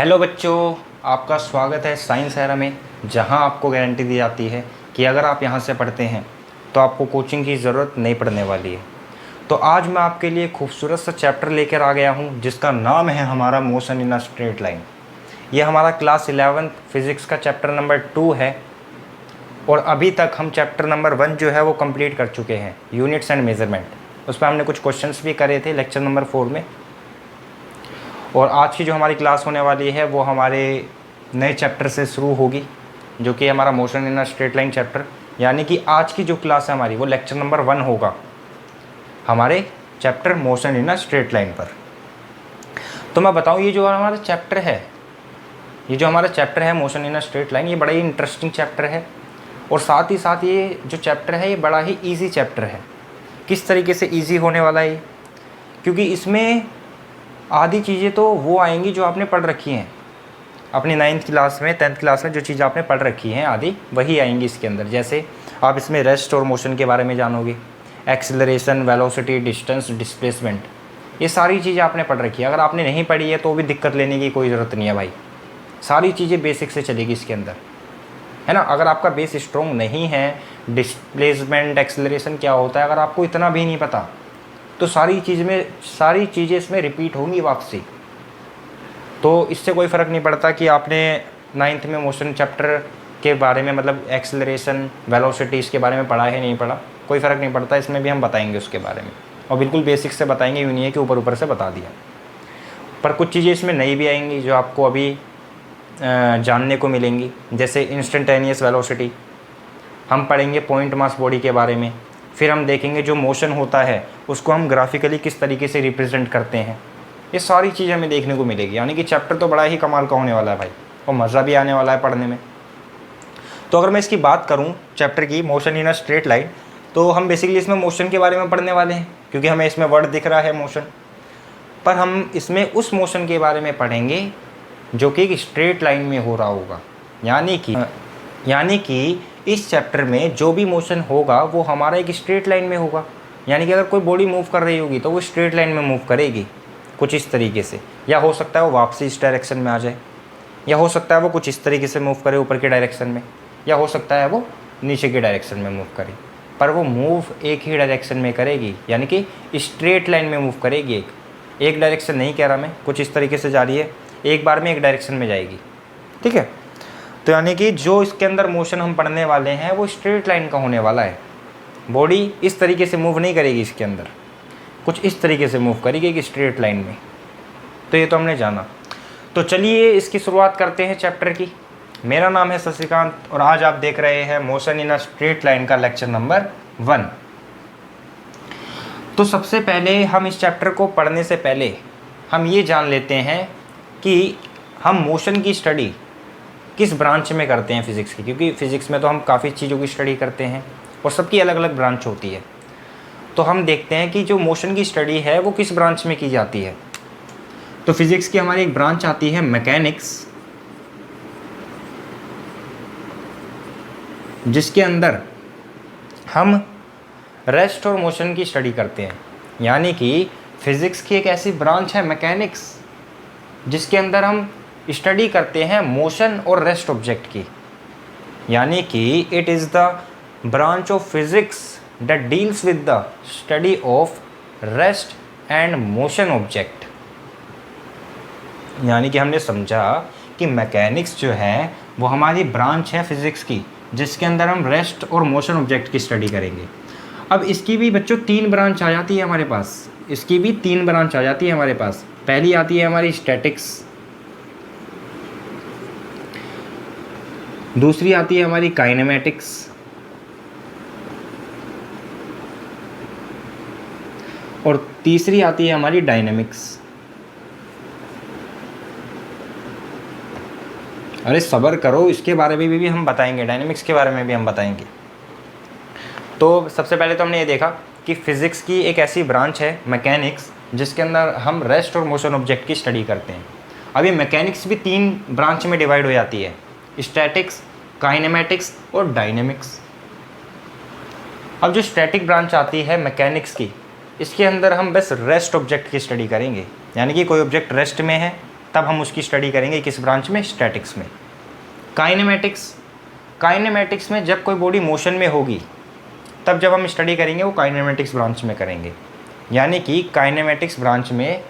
Hello बच्चों, आपका स्वागत है साइंस एरा में, जहां आपको गारंटी दी जाती है कि अगर आप यहां से पढ़ते हैं तो आपको कोचिंग की ज़रूरत नहीं पड़ने वाली है। तो आज मैं आपके लिए खूबसूरत सा चैप्टर लेकर आ गया हूं जिसका नाम है हमारा motion in a straight line. ये हमारा क्लास 11 फिज़िक्स का चैप्टर नंबर 2 है और अभी तक हम चैप्टर नंबर 1 जो है वो कंप्लीट कर चुके हैं, यूनिट्स एंड मेजरमेंट। उस पर हमने कुछ क्वेश्चंस भी करे थे लेक्चर नंबर 4 में। और आज की जो हमारी क्लास होने वाली है वो हमारे नए चैप्टर से शुरू होगी, जो कि हमारा motion in a straight line chapter. यानी कि आज की जो क्लास है हमारी वो लेक्चर नंबर 1 होगा हमारे chapter motion in a straight line पर। तो मैं बताऊं, ये जो हमारा चैप्टर है, ये जो हमारा चैप्टर है motion in a straight line, ये बड़ा ही इंटरेस्टिंग चैप्टर है। और साथ ही साथ ये जो चैप्टर है ये बड़ा ही ईजी चैप्टर है। किस तरीके से ईजी होने वाला है? क्योंकि इसमें आधी चीज़ें तो वो आएंगी जो आपने पढ़ रखी हैं अपनी 9th क्लास में, 10th क्लास में जो चीज़ आपने पढ़ रखी हैं आधी वही आएंगी इसके अंदर। जैसे आप इसमें रेस्ट और मोशन के बारे में जानोगे, एक्सेलरेशन, वेलोसिटी, डिस्टेंस, डिस्प्लेसमेंट, ये सारी चीज़ें आपने पढ़ रखी है। अगर आपने नहीं पढ़ी है तो भी दिक्कत लेने की कोई ज़रूरत नहीं है भाई, सारी चीज़ें बेसिक से चलेगी इसके अंदर, है ना। अगर आपका बेस स्ट्रॉन्ग नहीं है, डिस्प्लेसमेंट, एक्सेलरेशन क्या होता है, अगर आपको इतना भी नहीं पता तो सारी चीज़ें इसमें रिपीट होंगी वापसी। तो इससे कोई फ़र्क नहीं पड़ता कि आपने 9th में मोशन चैप्टर के बारे में, मतलब एक्सेलरेशन, वेलोसिटी, इसके बारे में पढ़ा है नहीं पढ़ा, कोई फ़र्क नहीं पड़ता। इसमें भी हम बताएंगे उसके बारे में, और बिल्कुल बेसिक से बताएंगे, यूँ नहीं है कि ऊपर ऊपर से बता दिया। पर कुछ चीज़ें इसमें नई भी आएंगी जो आपको अभी जानने को मिलेंगी। जैसे इंस्टेंटेनियस वेलोसिटी, हम पढ़ेंगे पॉइंट मास बॉडी के बारे में। फिर हम देखेंगे जो मोशन होता है उसको हम ग्राफिकली किस तरीके से रिप्रेजेंट करते हैं। ये सारी चीज़ हमें देखने को मिलेगी। यानी कि चैप्टर तो बड़ा ही कमाल का होने वाला है भाई, और मज़ा भी आने वाला है पढ़ने में। तो अगर मैं इसकी बात करूं चैप्टर की, motion in a straight line, तो हम बेसिकली इसमें मोशन के बारे में पढ़ने वाले हैं, क्योंकि हमें इसमें वर्ड दिख रहा है मोशन। पर हम इसमें उस मोशन के बारे में पढ़ेंगे जो कि एक स्ट्रेट लाइन में हो रहा होगा। यानी कि इस चैप्टर में जो भी मोशन होगा वो हमारा एक स्ट्रेट लाइन में होगा। यानी कि अगर कोई बॉडी मूव कर रही होगी तो वो स्ट्रेट लाइन में मूव करेगी कुछ इस तरीके से, या हो सकता है वो वापसी इस डायरेक्शन में आ जाए, या हो सकता है वो कुछ इस तरीके से मूव करे ऊपर के डायरेक्शन में, या हो सकता है वो नीचे के डायरेक्शन में मूव करे। पर वो मूव एक ही डायरेक्शन में करेगी, यानी कि स्ट्रेट लाइन में मूव करेगी। एक डायरेक्शन नहीं कह रहा मैं, कुछ इस तरीके से जा रही है, एक बार में एक डायरेक्शन में जाएगी, ठीक है। तो यानी कि जो इसके अंदर मोशन हम पढ़ने वाले हैं वो स्ट्रेट लाइन का होने वाला है। बॉडी इस तरीके से मूव नहीं करेगी, इसके अंदर कुछ इस तरीके से मूव करेगी एक स्ट्रेट लाइन में। तो ये तो हमने जाना। तो चलिए इसकी शुरुआत करते हैं चैप्टर की। मेरा नाम है शशिकांत और आज आप देख रहे हैं motion in a straight line का लेक्चर नंबर 1। तो सबसे पहले हम इस चैप्टर को पढ़ने से पहले हम ये जान लेते हैं कि हम मोशन की स्टडी किस ब्रांच में करते हैं फिज़िक्स की, क्योंकि फ़िज़िक्स में तो हम काफ़ी चीज़ों की स्टडी करते हैं और सबकी अलग अलग ब्रांच होती है। तो हम देखते हैं कि जो मोशन की स्टडी है वो किस ब्रांच में की जाती है। तो फिज़िक्स की हमारी एक ब्रांच आती है मैकेनिक्स, जिसके अंदर हम रेस्ट और मोशन की स्टडी करते हैं। यानी कि फिज़िक्स की एक ऐसी ब्रांच है मैकेनिक्स जिसके अंदर हम स्टडी करते हैं मोशन और रेस्ट ऑब्जेक्ट की। यानी कि it is the branch of physics that deals with the study of rest and motion object. यानी कि हमने समझा कि मैकेनिक्स जो है वो हमारी ब्रांच है फिज़िक्स की, जिसके अंदर हम रेस्ट और मोशन ऑब्जेक्ट की स्टडी करेंगे। अब इसकी भी बच्चों 3 ब्रांच आ जाती है हमारे पास, इसकी भी 3 ब्रांच आ जाती है हमारे पास। पहली आती है हमारी स्टैटिक्स, दूसरी आती है हमारी काइनेमेटिक्स, और तीसरी आती है हमारी डायनेमिक्स। अरे सब्र करो, इसके बारे में भी हम बताएंगे, डायनेमिक्स के बारे में भी हम बताएंगे। तो सबसे पहले तो हमने ये देखा कि फ़िज़िक्स की एक ऐसी ब्रांच है मैकेनिक्स जिसके अंदर हम रेस्ट और मोशन ऑब्जेक्ट की स्टडी करते हैं। अब ये मैकेनिक्स भी 3 ब्रांच में डिवाइड हो जाती है, स्टैटिक्स, काइनेमेटिक्स और डायनेमिक्स। अब जो स्टैटिक ब्रांच आती है मैकेनिक्स की, इसके अंदर हम बस रेस्ट ऑब्जेक्ट की स्टडी करेंगे। यानी कि कोई ऑब्जेक्ट रेस्ट में है तब हम उसकी स्टडी करेंगे किस ब्रांच में, स्टैटिक्स में। काइनेमेटिक्स, काइनेमेटिक्स में जब कोई बॉडी मोशन में होगी तब जब हम स्टडी करेंगे वो काइनेमेटिक्स ब्रांच में करेंगे। यानी कि काइनेमेटिक्स ब्रांच में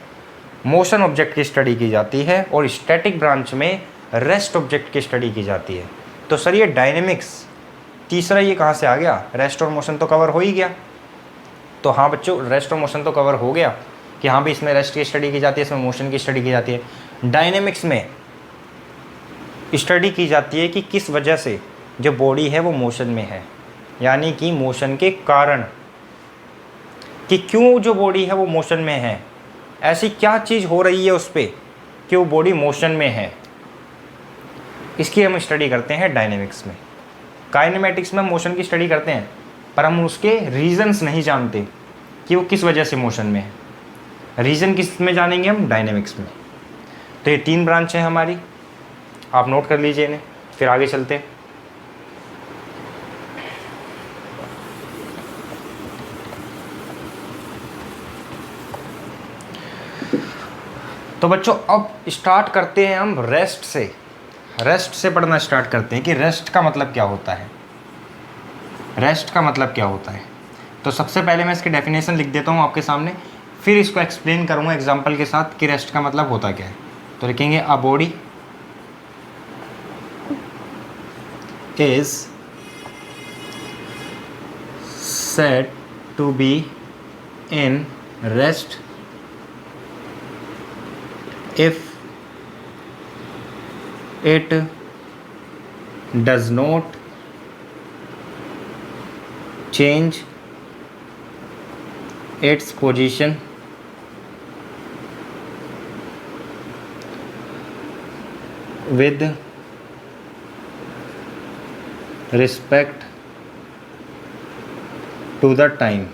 मोशन ऑब्जेक्ट की स्टडी की जाती है और स्टैटिक ब्रांच में रेस्ट ऑब्जेक्ट की स्टडी की जाती है। तो सर ये डायनेमिक्स तीसरा ये कहाँ से आ गया, रेस्ट और मोशन तो कवर हो ही गया। तो हाँ बच्चों, रेस्ट और मोशन तो कवर हो गया कि हाँ भी इसमें रेस्ट की स्टडी की जाती है, इसमें मोशन की स्टडी की जाती है। डायनेमिक्स में स्टडी की जाती है कि किस वजह से जो बॉडी है वो मोशन में है, यानी कि मोशन के कारण, कि क्यों जो बॉडी है वो मोशन में है, ऐसी क्या चीज़ हो रही है उस पर कि वो बॉडी मोशन में है, इसकी हम स्टडी करते हैं डायनेमिक्स में। काइनेमेटिक्स में हम मोशन की स्टडी करते हैं पर हम उसके रीजंस नहीं जानते कि वो किस वजह से मोशन में है। रीज़न किस में जानेंगे हम, डायनेमिक्स में। तो ये 3 ब्रांच है हमारी, आप नोट कर लीजिए इन्हें, फिर आगे चलते हैं। तो बच्चों अब स्टार्ट करते हैं हम रेस्ट से। रेस्ट से पढ़ना स्टार्ट करते हैं कि रेस्ट का मतलब क्या होता है। रेस्ट का मतलब क्या होता है, तो सबसे पहले मैं इसकी डेफिनेशन लिख देता हूँ आपके सामने, फिर इसको एक्सप्लेन करूँगा एग्जांपल के साथ कि रेस्ट का मतलब होता क्या है। तो लिखेंगे a body is said to be in rest if it does not change its position with respect to the time।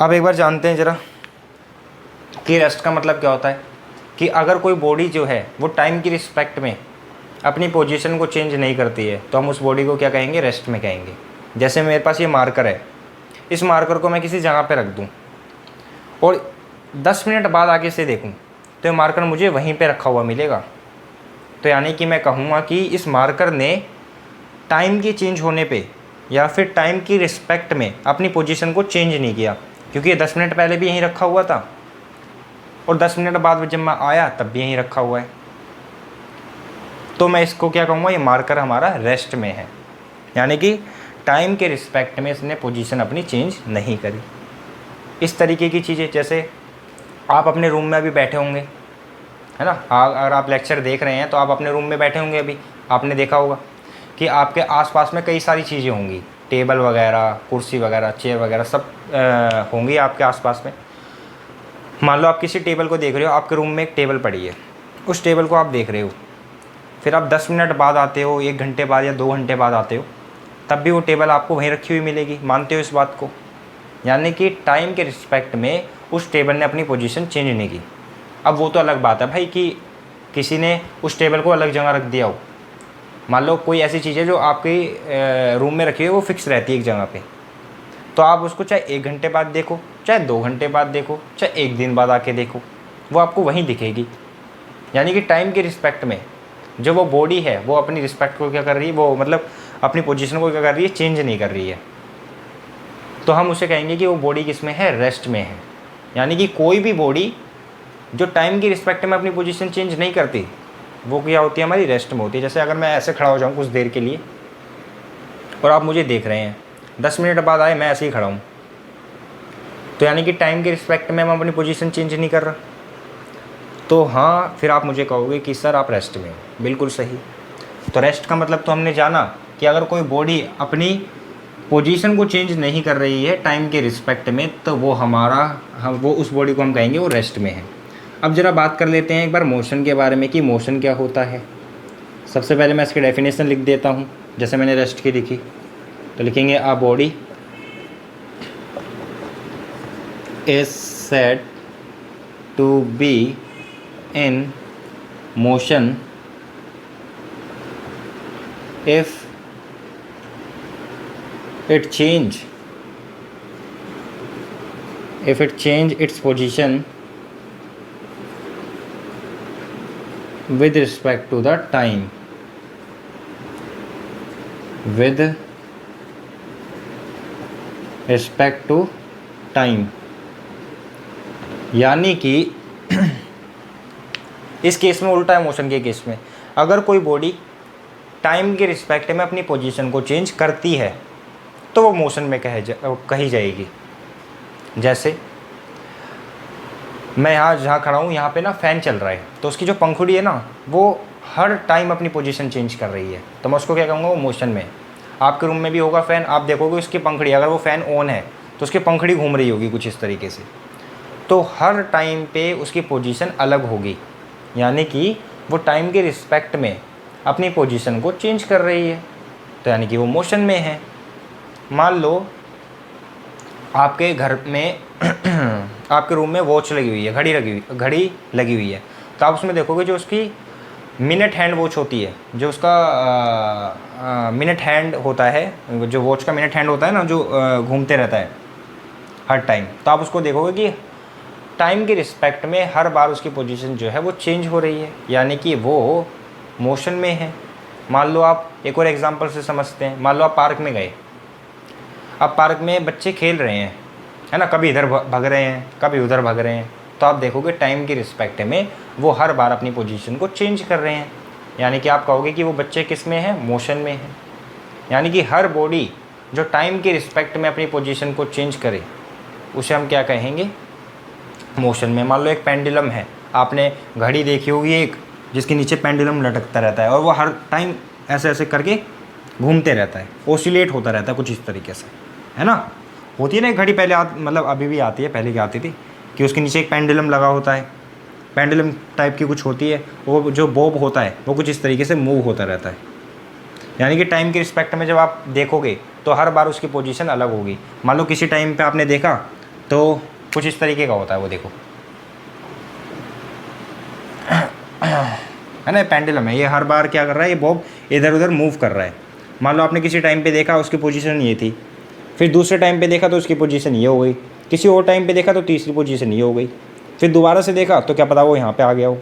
अब एक बार जानते हैं ज़रा कि रेस्ट का मतलब क्या होता है। कि अगर कोई बॉडी जो है वो टाइम की रिस्पेक्ट में अपनी पोजीशन को चेंज नहीं करती है तो हम उस बॉडी को क्या कहेंगे, रेस्ट में कहेंगे। जैसे मेरे पास ये मार्कर है, इस मार्कर को मैं किसी जगह पे रख दूं और 10 मिनट बाद आगे से देखूं तो ये मार्कर मुझे वहीं पे रखा हुआ मिलेगा। तो यानी कि मैं कहूँगा कि इस मार्कर ने टाइम के चेंज होने पे या फिर टाइम की रिस्पेक्ट में अपनी पोजीशन को चेंज नहीं किया, क्योंकि ये 10 मिनट पहले भी यहीं रखा हुआ था और 10 मिनट बाद जब मैं आया तब भी यहीं रखा हुआ है। तो मैं इसको क्या कहूँगा, ये मार्कर हमारा रेस्ट में है, यानी कि टाइम के रिस्पेक्ट में इसने पोजीशन अपनी चेंज नहीं करी। इस तरीके की चीज़ें, जैसे आप अपने रूम में अभी बैठे होंगे, है ना, अगर आप लेक्चर देख रहे हैं तो आप अपने रूम में बैठे होंगे, अभी आपने देखा होगा कि आपके आसपास में कई सारी चीज़ें होंगी, टेबल वगैरह, कुर्सी वगैरह, चेयर वगैरह सब होंगी आपके आसपास में। मान लो आप किसी टेबल को देख रहे हो, आपके रूम में एक टेबल पड़ी है, उस टेबल को आप देख रहे हो, फिर आप 10 मिनट बाद आते हो, 1 घंटे बाद या 2 घंटे बाद आते हो, तब भी वो टेबल आपको वहीं रखी हुई मिलेगी। मानते हो इस बात को? यानी कि टाइम के रिस्पेक्ट में उस टेबल ने अपनी पोजीशन चेंज नहीं की। अब वो तो अलग बात है भाई कि किसी ने उस टेबल को अलग जगह रख दिया हो। मान लो कोई ऐसी चीज़ है जो आपके रूम में रखी है, वो फिक्स रहती है एक जगह पे, तो आप उसको चाहे 1 घंटे बाद देखो, चाहे 2 घंटे बाद देखो, चाहे 1 दिन बाद आके देखो, वो आपको वहीं दिखेगी। यानी कि टाइम के रिस्पेक्ट में जो वो बॉडी है वो अपनी रिस्पेक्ट को क्या कर रही है, वो मतलब अपनी पोजीशन को क्या कर रही है, चेंज नहीं कर रही है। तो हम उसे कहेंगे कि वो बॉडी किस में है, रेस्ट में है। यानी कि कोई भी बॉडी जो टाइम की रिस्पेक्ट में अपनी पोजीशन चेंज नहीं करती, वो क्या होती है, हमारी रेस्ट में होती है। जैसे अगर मैं ऐसे खड़ा हो जाऊँ कुछ देर के लिए और आप मुझे देख रहे हैं, 10 मिनट बाद आए मैं ऐसे ही खड़ा हूँ, तो यानी कि टाइम के रिस्पेक्ट में मैं अपनी पोजीशन चेंज नहीं कर रहा। तो हाँ, फिर आप मुझे कहोगे कि सर आप रेस्ट में हो। बिल्कुल सही। तो रेस्ट का मतलब तो हमने जाना कि अगर कोई बॉडी अपनी पोजीशन को चेंज नहीं कर रही है टाइम के रिस्पेक्ट में, तो वो वो उस बॉडी को हम कहेंगे वो रेस्ट में है। अब ज़रा बात कर लेते हैं एक बार मोशन के बारे में कि मोशन क्या होता है। सबसे पहले मैं इसकी डेफिनेशन लिख देता हूँ, जैसे मैंने रेस्ट की लिखी। तो लिखेंगे a body is said to be in motion if it change if it change its position with respect to the time, with respect to time, यानी कि इस केस में उल्टा है मोशन के केस में। अगर कोई बॉडी टाइम के रिस्पेक्ट में अपनी पोजीशन को चेंज करती है तो वो मोशन में कही जाएगी। जैसे मैं यहाँ जहाँ खड़ा हूँ, यहाँ पे ना फ़ैन चल रहा है, तो उसकी जो पंखुड़ी है ना वो हर टाइम अपनी पोजीशन चेंज कर रही है, तो मैं उसको क्या कहूँगा, वो मोशन में। आपके रूम में भी होगा फ़ैन, आप देखोगे उसकी पंखुड़ी, अगर वो फ़ैन ऑन है तो उसकी पंखुड़ी घूम रही होगी कुछ इस तरीके से, तो हर टाइम पे उसकी पोजीशन अलग होगी, यानी कि वो टाइम के रिस्पेक्ट में अपनी पोजीशन को चेंज कर रही है, तो यानी कि वो मोशन में है। मान लो आपके घर में आपके रूम में वॉच लगी हुई है, घड़ी लगी हुई है, तो आप उसमें देखोगे जो उसकी मिनट हैंड वॉच होती है, जो उसका मिनट हैंड होता है, जो वॉच का मिनट हैंड होता है ना, जो घूमते रहता है हर टाइम, तो आप उसको देखोगे कि टाइम के रिस्पेक्ट में हर बार उसकी पोजीशन जो है वो चेंज हो रही है, यानी कि वो मोशन में है। मान लो आप एक और एग्जांपल से समझते हैं, मान लो आप पार्क में गए, अब पार्क में बच्चे खेल रहे हैं, है ना, कभी इधर भाग रहे हैं, कभी उधर भाग रहे हैं, तो आप देखोगे टाइम के रिस्पेक्ट में वो हर बार अपनी पोजीशन को चेंज कर रहे हैं, यानी कि आप कहोगे कि वो बच्चे किस में है, मोशन में है। यानी कि हर बॉडी जो टाइम के रिस्पेक्ट में अपनी पोजीशन को चेंज करे उसे हम क्या कहेंगे, मोशन में। मान लो एक पेंडुलम है, आपने घड़ी देखी होगी एक, जिसके नीचे पेंडुलम लटकता रहता है और वो हर टाइम ऐसे ऐसे करके घूमते रहता है, ओसिलेट होता रहता है कुछ इस तरीके से, है ना। होती है ना घड़ी, पहले मतलब अभी भी आती है, पहले क्या आती थी कि उसके नीचे एक पेंडुलम लगा होता है, पेंडुलम टाइप की कुछ होती है, वो जो बॉब होता है वो कुछ इस तरीके से मूव होता रहता है, यानी कि टाइम के रिस्पेक्ट में जब आप देखोगे तो हर बार उसकी पोजीशन अलग होगी। मान लो किसी टाइम पे आपने देखा तो कुछ इस तरीके का होता है, वो देखो, है ना, पेंडुलम है, ये हर बार क्या कर रहा है, ये बॉब इधर उधर मूव कर रहा है। मान लो आपने किसी टाइम पे देखा उसकी पोजीशन ये थी, फिर दूसरे टाइम पे देखा तो उसकी पोजीशन ये हो गई, किसी और टाइम पे देखा तो तीसरी पोजीशन ये हो गई, फिर दोबारा से देखा तो क्या पता वो यहाँ पे आ गया हो,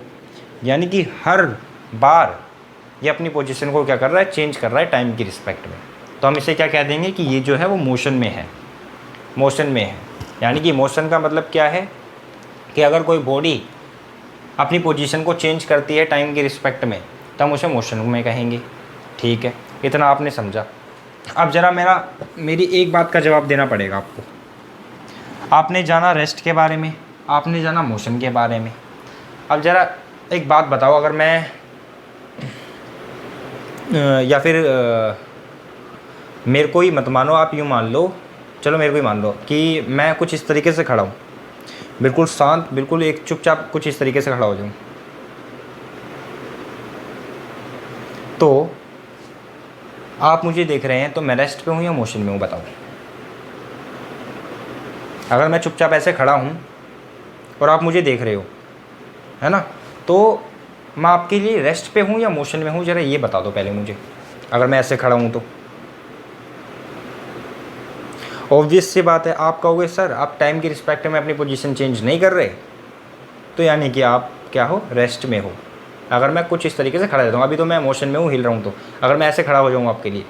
यानी कि हर बार ये अपनी पोजीशन को क्या कर रहा है, चेंज कर रहा है टाइम की रिस्पेक्ट में। तो हम इसे क्या कह देंगे कि ये जो है वो मोशन में है, मोशन में है। यानी कि मोशन का मतलब क्या है कि अगर कोई बॉडी अपनी पोजीशन को चेंज करती है टाइम के रिस्पेक्ट में तो हम उसे मोशन में कहेंगे। ठीक है, इतना आपने समझा। अब ज़रा मेरी एक बात का जवाब देना पड़ेगा आपको। आपने जाना रेस्ट के बारे में, आपने जाना मोशन के बारे में। अब ज़रा एक बात बताओ, अगर मैं या फिर मेरे को ही मत मानो, आप यूँ मान लो, चलो मेरे को ही मान लो कि मैं कुछ इस तरीके से खड़ा हूँ, बिल्कुल शांत, बिल्कुल एक चुपचाप कुछ इस तरीके से खड़ा हो जाऊँ, तो आप मुझे देख रहे हैं तो मैं रेस्ट पे हूँ या मोशन में हूँ, बताओ। अगर मैं चुपचाप ऐसे खड़ा हूँ और आप मुझे देख रहे हो, है ना, तो मैं आपके लिए रेस्ट पे हूँ या मोशन में हूँ, ज़रा ये बता दो पहले मुझे। अगर मैं ऐसे खड़ा हूँ तो ऑब्वियस सी बात है, आप कहोगे सर आप टाइम के रिस्पेक्ट में अपनी पोजीशन चेंज नहीं कर रहे, तो यानी कि आप क्या हो, रेस्ट में हो। अगर मैं कुछ इस तरीके से खड़ा रहता हूँ, अभी तो मैं मोशन में हूँ, हिल रहा हूँ, तो अगर मैं ऐसे खड़ा हो जाऊँ आपके लिए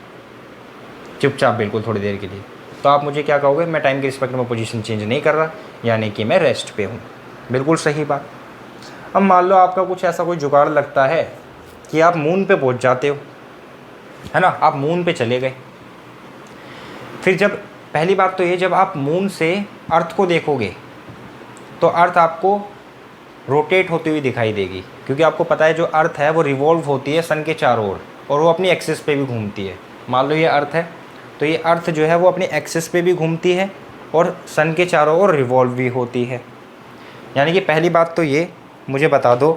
चुपचाप बिल्कुल थोड़ी देर के लिए, तो आप मुझे क्या कहोगे, मैं टाइम के रिस्पेक्ट में पोजीशन चेंज नहीं कर रहा, यानी कि मैं रेस्ट पे हूँ। बिल्कुल सही बात। अब मान लो आपका कुछ ऐसा कोई जुगाड़ लगता है कि आप मून पे पहुँच जाते हो, है ना, आप मून पे चले गए। फिर जब पहली बात तो ये, जब आप मून से अर्थ को देखोगे तो अर्थ आपको रोटेट होती हुई दिखाई देगी, क्योंकि आपको पता है जो अर्थ है वो रिवॉल्व होती है सन के चारों ओर और वो अपनी एक्सिस पे भी घूमती है। मान लो ये अर्थ है, तो ये अर्थ जो है वो अपनी एक्सिस पे भी घूमती है और सन के चारों ओर रिवॉल्व भी होती है। यानी कि पहली बात तो ये मुझे बता दो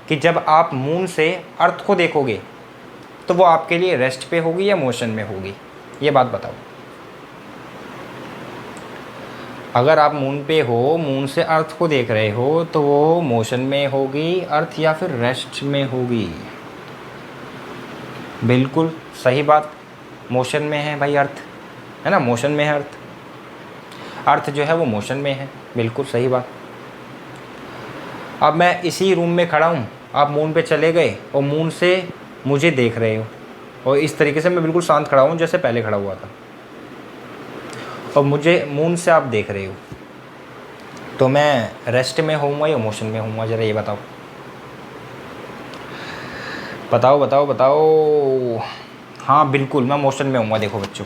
कि जब आप मून से अर्थ को देखोगे तो वो आपके लिए रेस्ट पे होगी या मोशन में होगी, ये बात बताओ। अगर आप मून पे हो, मून से अर्थ को देख रहे हो, तो वो मोशन में होगी अर्थ या फिर रेस्ट में होगी। बिल्कुल सही बात, मोशन में है भाई अर्थ, है ना, मोशन में है अर्थ। अर्थ जो है वो मोशन में है। बिल्कुल सही बात। अब मैं इसी रूम में खड़ा हूँ, आप मून पे चले गए और मून से मुझे देख रहे हो, और इस तरीके से मैं बिल्कुल शांत खड़ा हूँ जैसे पहले खड़ा हुआ था, और मुझे मून से आप देख रहे हो, तो मैं रेस्ट में होऊंगा या मोशन में होऊंगा? ज़रा ये बताओ बताओ बताओ बताओ। हाँ बिल्कुल, मैं मोशन में होऊंगा। देखो बच्चों,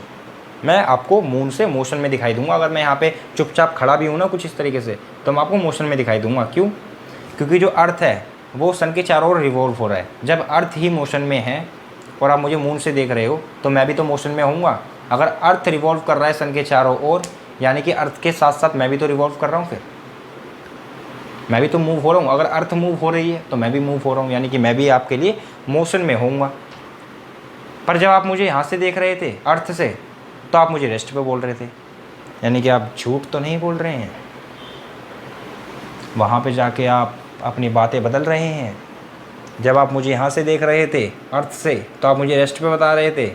मैं आपको मून से मोशन में दिखाई दूंगा। अगर मैं यहाँ पे चुपचाप खड़ा भी हूँ ना कुछ इस तरीके से, तो मैं आपको मोशन में दिखाई दूंगा। क्यों? क्योंकि जो अर्थ है वो सन के चारों ओर रिवॉल्व हो रहा है। जब अर्थ ही मोशन में है और आप मुझे मून से देख रहे हो, तो मैं भी तो मोशन में होऊंगा। अगर अर्थ रिवॉल्व कर रहा है सन के चारों ओर, यानी कि अर्थ के साथ साथ मैं भी तो रिवॉल्व कर रहा हूँ, फिर मैं भी तो मूव हो रहा हूँ। अगर अर्थ मूव हो रही है तो मैं भी मूव हो रहा हूँ, यानी कि मैं भी आपके लिए मोशन में होऊंगा। पर जब आप मुझे यहाँ से देख रहे थे अर्थ से, तो आप मुझे रेस्ट पे बोल रहे थे, यानी कि आप झूठ तो नहीं बोल रहे हैं। वहाँ पे जाके आप अपनी बातें बदल रहे हैं। जब आप मुझे यहाँ से देख रहे थे अर्थ से, तो आप मुझे रेस्ट पे बता रहे थे,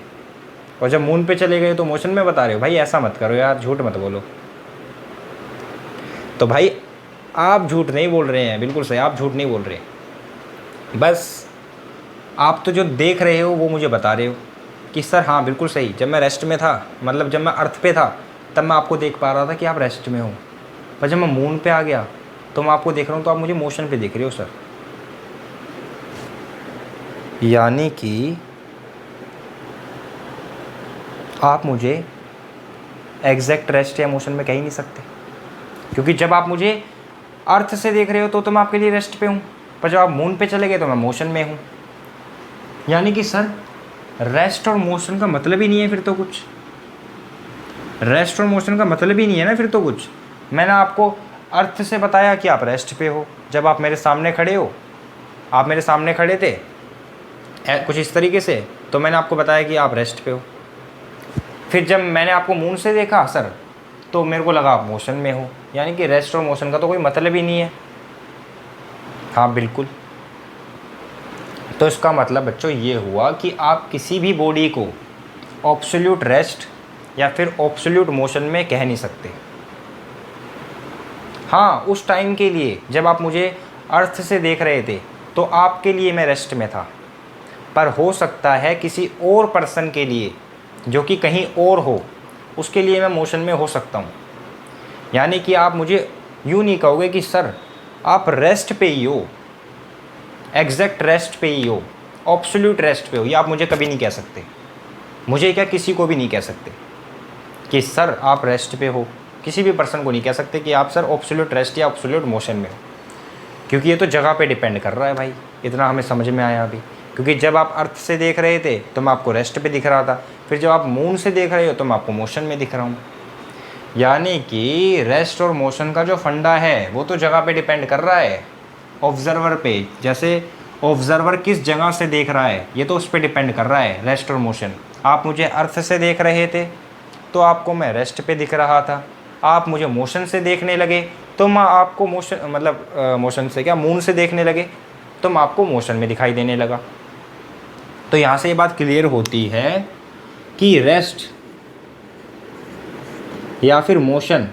और जब मून पे चले गए तो मोशन में बता रहे हो। भाई ऐसा मत करो यार, झूठ मत बोलो। तो भाई आप झूठ नहीं बोल रहे हैं, बिल्कुल सही, आप झूठ नहीं बोल रहे। बस आप तो जो देख रहे हो वो मुझे बता रहे हो कि सर हाँ बिल्कुल सही, जब मैं रेस्ट में था, मतलब जब मैं अर्थ पे था, तब मैं आपको देख पा रहा था कि आप रेस्ट में हो। पर जब मैं मून पे आ गया तो मैं आपको देख रहा हूँ, तो आप मुझे मोशन पे देख रहे हो सर। यानी कि आप मुझे एग्जैक्ट रेस्ट या मोशन में कह ही नहीं सकते, क्योंकि जब आप मुझे अर्थ से देख रहे हो तो मैं आपके लिए रेस्ट पे हूँ, पर जब आप मून पे चले गए तो मैं मोशन में हूँ। यानी कि सर रेस्ट और मोशन का मतलब ही नहीं है फिर तो कुछ। रेस्ट और मोशन का मतलब ही नहीं है ना फिर तो कुछ। मैंने आपको अर्थ से बताया कि आप रेस्ट पे हो, जब आप मेरे सामने खड़े हो, आप मेरे सामने खड़े थे कुछ इस तरीके से, तो मैंने आपको बताया कि आप रेस्ट पे हो। फिर जब मैंने आपको मून से देखा सर, तो मेरे को लगा आप मोशन में हो। यानी कि रेस्ट और मोशन का तो कोई मतलब ही नहीं है। हाँ बिल्कुल। तो इसका मतलब बच्चों ये हुआ कि आप किसी भी बॉडी को एब्सोल्यूट रेस्ट या फिर एब्सोल्यूट मोशन में कह नहीं सकते। हाँ, उस टाइम के लिए जब आप मुझे अर्थ से देख रहे थे, तो आपके लिए मैं रेस्ट में था। पर हो सकता है किसी और पर्सन के लिए जो कि कहीं और हो, उसके लिए मैं मोशन में हो सकता हूँ। यानी कि आप मुझे यूँ नहीं कहोगे कि सर आप रेस्ट पे ही हो, एग्जैक्ट रेस्ट पे ही हो, एब्सोल्यूट रेस्ट पे हो। ये आप मुझे कभी नहीं कह सकते। मुझे क्या, किसी को भी नहीं कह सकते कि सर आप रेस्ट पे हो। किसी भी पर्सन को नहीं कह सकते कि आप सर एब्सोल्यूट रेस्ट या एब्सोल्यूट मोशन में हो, क्योंकि ये तो जगह पे डिपेंड कर रहा है भाई। इतना हमें समझ में आया अभी। क्योंकि जब आप अर्थ से देख रहे थे तो मैं आपको रेस्ट पे दिख रहा था, फिर जब आप मून से देख रहे हो तो मैं आपको मोशन में दिख रहा हूँ। यानी कि रेस्ट और मोशन का जो फंडा है वो तो जगह पे डिपेंड कर रहा है, ऑब्जर्वर पे। जैसे ऑब्जर्वर किस जगह से देख रहा है, ये तो उस पर डिपेंड कर रहा है रेस्ट और मोशन। आप मुझे अर्थ से देख रहे थे तो आपको मैं रेस्ट पे दिख रहा था। आप मुझे मोशन से देखने लगे तो मैं आपको मोशन, मतलब मोशन से क्या, मून से देखने लगे तो मैं आपको मोशन में दिखाई देने लगा। तो यहाँ से ये बात क्लियर होती है कि रेस्ट या फिर मोशन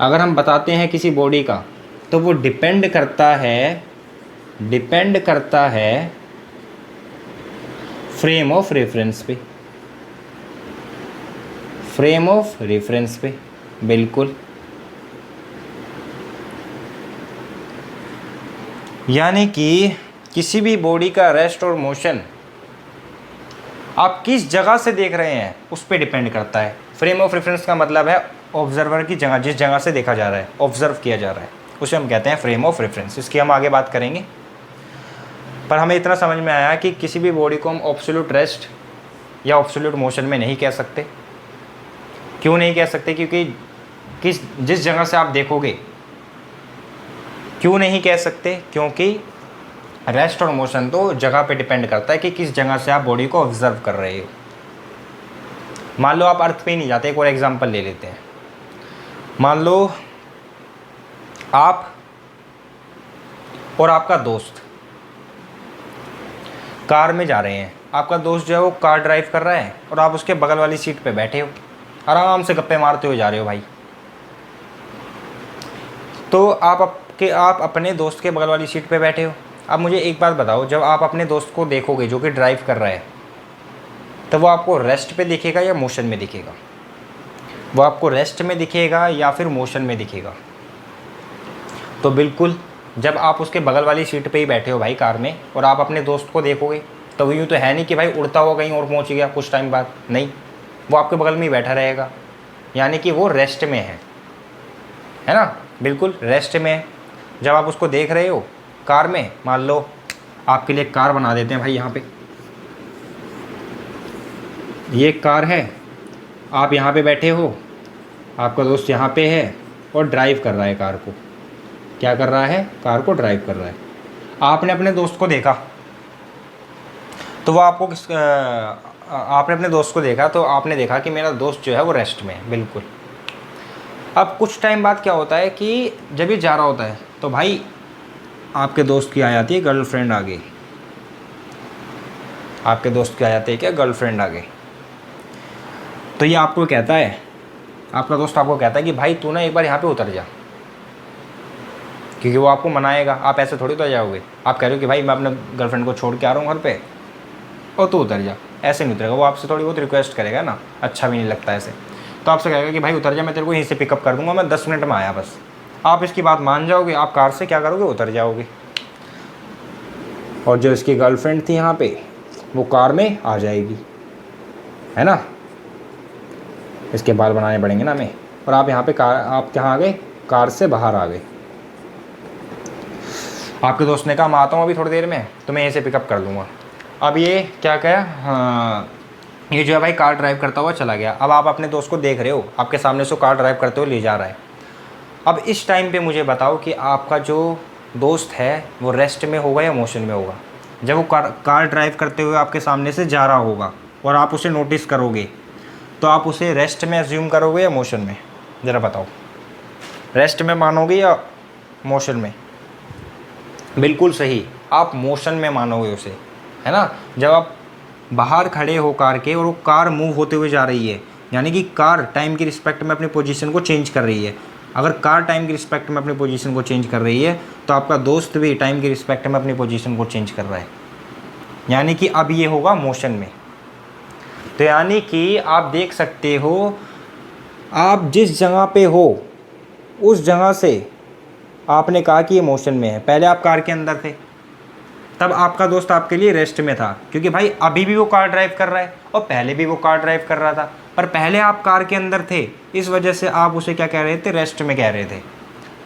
अगर हम बताते हैं किसी बॉडी का, तो वो डिपेंड करता है फ्रेम ऑफ रेफरेंस पे, फ्रेम ऑफ रेफरेंस पे। बिल्कुल। यानी कि किसी भी बॉडी का रेस्ट और मोशन आप किस जगह से देख रहे हैं उस पर डिपेंड करता है। फ्रेम ऑफ रेफरेंस का मतलब है ऑब्जर्वर की जगह, जिस जगह से देखा जा रहा है, ऑब्जर्व किया जा रहा है, उसे हम कहते हैं फ्रेम ऑफ रेफरेंस। इसकी हम आगे बात करेंगे। पर हमें इतना समझ में आया कि किसी भी बॉडी को हम एब्सोल्यूट रेस्ट या एब्सोल्यूट मोशन में नहीं कह सकते। क्यों नहीं कह सकते? क्योंकि जिस जगह से आप देखोगे। क्यों नहीं कह सकते? क्योंकि रेस्ट और मोशन तो जगह पे डिपेंड करता है कि किस जगह से आप बॉडी को ऑब्जर्व कर रहे हो। मान लो आप अर्थ पे ही नहीं जाते, एक और एग्जांपल ले लेते हैं। मान लो आप और आपका दोस्त कार में जा रहे हैं। आपका दोस्त जो है वो कार ड्राइव कर रहा है और आप उसके बगल वाली सीट पे बैठे हो, आराम से गप्पे मारते हुए जा रहे हो भाई। तो आप अपने दोस्त के बगल वाली सीट पे बैठे हो। अब मुझे एक बात बताओ, जब आप अपने दोस्त को देखोगे जो कि ड्राइव कर रहा है, तो वो आपको रेस्ट पे दिखेगा या मोशन में दिखेगा? वो आपको रेस्ट में दिखेगा या फिर मोशन में दिखेगा? तो बिल्कुल, जब आप उसके बगल वाली सीट पे ही बैठे हो भाई कार में, और आप अपने दोस्त को देखोगे, तो वो यूँ तो है नहीं कि भाई उड़ता हुआ कहीं और पहुँच गया कुछ टाइम बाद, नहीं, वो आपके बगल में ही बैठा रहेगा, यानी कि वो रेस्ट में है ना, बिल्कुल रेस्ट में है। जब आप उसको देख रहे हो कार में, मान लो आपके लिए कार बना देते हैं भाई, यहाँ पे ये एक कार है, आप यहाँ पे बैठे हो, आपका दोस्त यहाँ पे है और ड्राइव कर रहा है कार को। क्या कर रहा है? कार को ड्राइव कर रहा है। आपने अपने दोस्त को देखा, तो वो आपको आपने अपने दोस्त को देखा तो आपने देखा कि मेरा दोस्त जो है वो रेस्ट में है, बिल्कुल। अब कुछ टाइम बाद क्या होता है कि जब ये जा रहा होता है, तो भाई आपके दोस्त की आ जाती है गर्लफ्रेंड आगे। आपके दोस्त की आ जाती है क्या? गर्लफ्रेंड आगे। तो ये आपको कहता है, आपका दोस्त आपको कहता है कि भाई तू ना एक बार यहाँ पे उतर जा, क्योंकि वो आपको मनाएगा। आप ऐसे थोड़ी उतर जाओगे। आप कह रहे हो कि भाई मैं अपने गर्लफ्रेंड को छोड़ के आ रहा हूँ घर पे, और तू उतर जा, ऐसे नहीं उतरेगा। वो आपसे थोड़ी बहुत रिक्वेस्ट करेगा ना, अच्छा भी नहीं लगता ऐसे। तो आपसे कहेगा कि भाई उतर जा, मैं तेरे को यहीं से पिकअप कर दूँगा, मैं 10 मिनट में आया बस। आप इसकी बात मान जाओगे, आप कार से क्या करोगे? उतर जाओगे। और जो इसकी गर्लफ्रेंड थी यहाँ पे, वो कार में आ जाएगी, है ना। इसके बाल बनाने पड़ेंगे ना हमें। और आप यहाँ पे आप कहाँ आ गए? कार से बाहर आ गए। आपके दोस्त ने कहा मैं आता हूँ अभी थोड़ी देर में, तो मैं यहीं से पिकअप कर लूँगा। अब ये क्या कहा? हाँ, ये जो है भाई कार ड्राइव करता हुआ चला गया। अब आप अपने दोस्त को देख रहे हो, आपके सामने से कार ड्राइव करते हुए ले जा रहा है। अब इस टाइम पे मुझे बताओ कि आपका जो दोस्त है वो रेस्ट में होगा या मोशन में होगा? जब वो कार ड्राइव करते हुए आपके सामने से जा रहा होगा और आप उसे नोटिस करोगे, तो आप उसे रेस्ट में एज्यूम करोगे या मोशन में? ज़रा बताओ, रेस्ट में मानोगे या मोशन में? बिल्कुल सही, आप मोशन में मानोगे उसे, है ना। जब आप बाहर खड़े हो कार के और वो कार मूव होते हुए जा रही है, यानी कि कार टाइम की रिस्पेक्ट में अपनी पोजीशन को चेंज कर रही है। अगर कार टाइम की रिस्पेक्ट में अपनी पोजीशन को चेंज कर रही है, तो आपका दोस्त भी टाइम की रिस्पेक्ट में अपनी पोजीशन को चेंज कर रहा है, यानी कि अब ये होगा मोशन में। तो यानी कि आप देख सकते हो, आप जिस जगह पे हो उस जगह से आपने कहा कि ये मोशन में है। पहले आप कार के अंदर थे, तब आपका दोस्त आपके लिए रेस्ट में था, क्योंकि भाई अभी भी वो कार ड्राइव कर रहा है और पहले भी वो कार ड्राइव कर रहा था। पर पहले आप कार के अंदर थे, इस वजह से आप उसे क्या कह रहे थे? रेस्ट में कह रहे थे।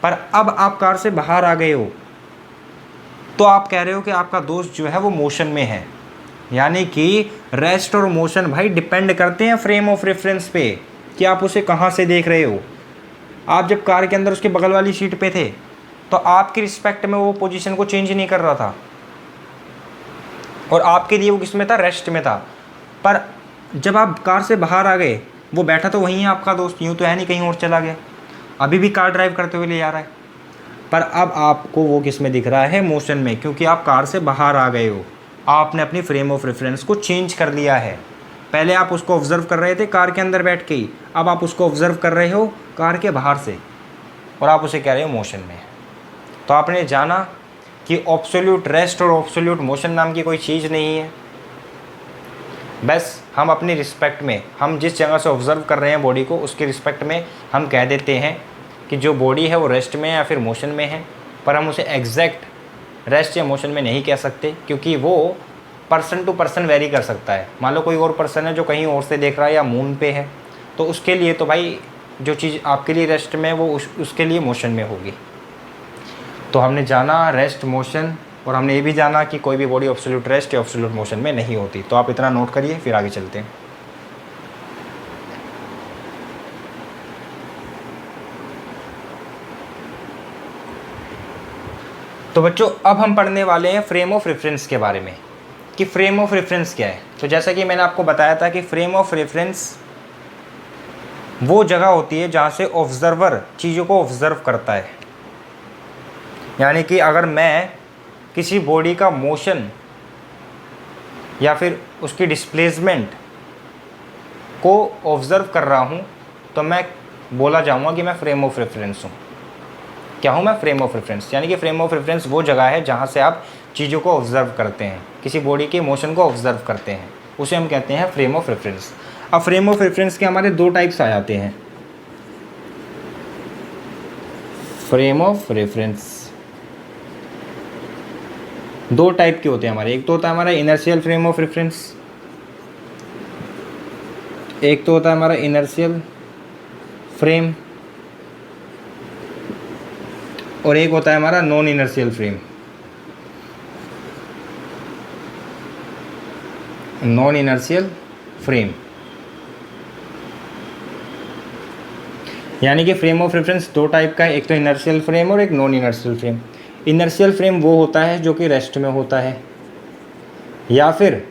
पर अब आप कार से बाहर आ गए हो, तो आप कह रहे हो कि आपका दोस्त जो है वो मोशन में है। यानी कि रेस्ट और मोशन भाई डिपेंड करते हैं फ्रेम ऑफ रेफरेंस पे, कि आप उसे कहाँ से देख रहे हो। आप जब कार के अंदर उसके बगल वाली सीट पे थे, तो आपकी रिस्पेक्ट में वो पोजीशन को चेंज नहीं कर रहा था, और आपके लिए वो किस में था? रेस्ट में था। पर जब आप कार से बाहर आ गए, वो बैठा तो वहीं है आपका दोस्त, यूँ तो है नहीं कहीं और चला गया, अभी भी कार ड्राइव करते हुए ले जा रहा है। पर अब आपको वो किस में दिख रहा है? मोशन में, क्योंकि आप कार से बाहर आ गए हो। आपने अपनी फ्रेम ऑफ रेफरेंस को चेंज कर लिया है। पहले आप उसको ऑब्जर्व कर रहे थे कार के अंदर बैठ के ही, अब आप उसको ऑब्जर्व कर रहे हो कार के बाहर से, और आप उसे कह रहे हो मोशन में। तो आपने जाना कि एब्सोल्यूट रेस्ट और एब्सोल्यूट मोशन नाम की कोई चीज़ नहीं है। बस हम अपनी रिस्पेक्ट में, हम जिस जगह से ऑब्ज़र्व कर रहे हैं बॉडी को, उसके रिस्पेक्ट में हम कह देते हैं कि जो बॉडी है वो रेस्ट में या फिर मोशन में है। पर हम उसे एग्जैक्ट रेस्ट या मोशन में नहीं कह सकते, क्योंकि वो पर्सन टू पर्सन वेरी कर सकता है। मान लो कोई और पर्सन है जो कहीं और से देख रहा है या मून पे है, तो उसके लिए तो भाई जो चीज़ आपके लिए रेस्ट में वो उसके लिए मोशन में होगी। तो हमने जाना रेस्ट मोशन, और हमने ये भी जाना कि कोई भी बॉडी एब्सोल्यूट रेस्ट या एब्सोल्यूट मोशन में नहीं होती। तो आप इतना नोट करिए, फिर आगे चलते हैं। तो बच्चों, अब हम पढ़ने वाले हैं फ्रेम ऑफ रेफरेंस के बारे में, कि फ्रेम ऑफ रेफरेंस क्या है। तो जैसा कि मैंने आपको बताया था कि फ्रेम ऑफ रेफरेंस वो जगह होती है जहाँ से ऑब्जर्वर चीज़ों को ऑब्जर्व करता है। यानी कि अगर मैं किसी बॉडी का मोशन या फिर उसकी डिस्प्लेसमेंट को ऑब्ज़र्व कर रहा हूँ, तो मैं बोला जाऊँगा कि मैं फ्रेम ऑफ रेफरेंस हूँ। क्या हूँ मैं? Frame of reference. यानी कि फ्रेम ऑफ रेफरेंस वो जगह है जहाँ से आप चीज़ों को ऑब्जर्व करते हैं, किसी बॉडी के मोशन को ऑब्जर्व करते हैं, उसे हम कहते हैं फ्रेम ऑफ रेफरेंस। अब फ्रेम ऑफ रेफरेंस के हमारे दो टाइप्स आ जाते हैं। फ्रेम ऑफ रेफरेंस दो टाइप के होते हैं हमारे। एक तो होता है हमारा इनर्शियल फ्रेम ऑफ रेफरेंस, एक तो होता है हमारा इनर्शियल फ्रेम, और एक होता है हमारा non inertial frame. Non inertial frame यानी कि फ्रेम ऑफ रेफरेंस दो टाइप का है, एक तो इनर्शियल फ्रेम और एक non inertial frame. Inertial frame वो होता है जो कि रेस्ट में होता है या फिर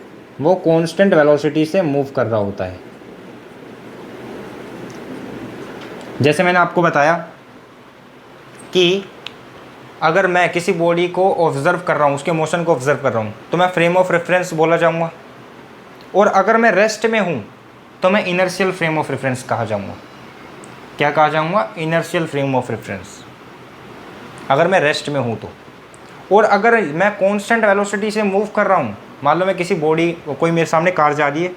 वो कांस्टेंट वेलोसिटी से मूव कर रहा होता है। जैसे मैंने आपको बताया कि अगर मैं किसी बॉडी को ऑब्जर्व कर रहा हूँ, उसके मोशन को ऑब्जर्व कर रहा हूँ, तो मैं फ्रेम ऑफ रेफरेंस बोला जाऊँगा, और अगर मैं रेस्ट में हूँ तो मैं इनर्शियल फ्रेम ऑफ रेफरेंस कहा जाऊँगा। क्या कहा जाऊँगा? इनर्शियल फ्रेम ऑफ रेफरेंस, अगर मैं रेस्ट में हूँ तो। और अगर मैं कांस्टेंट वेलोसिटी से मूव कर रहा हूँ, मान लो मैं किसी बॉडी, कोई मेरे सामने कार जा रही है,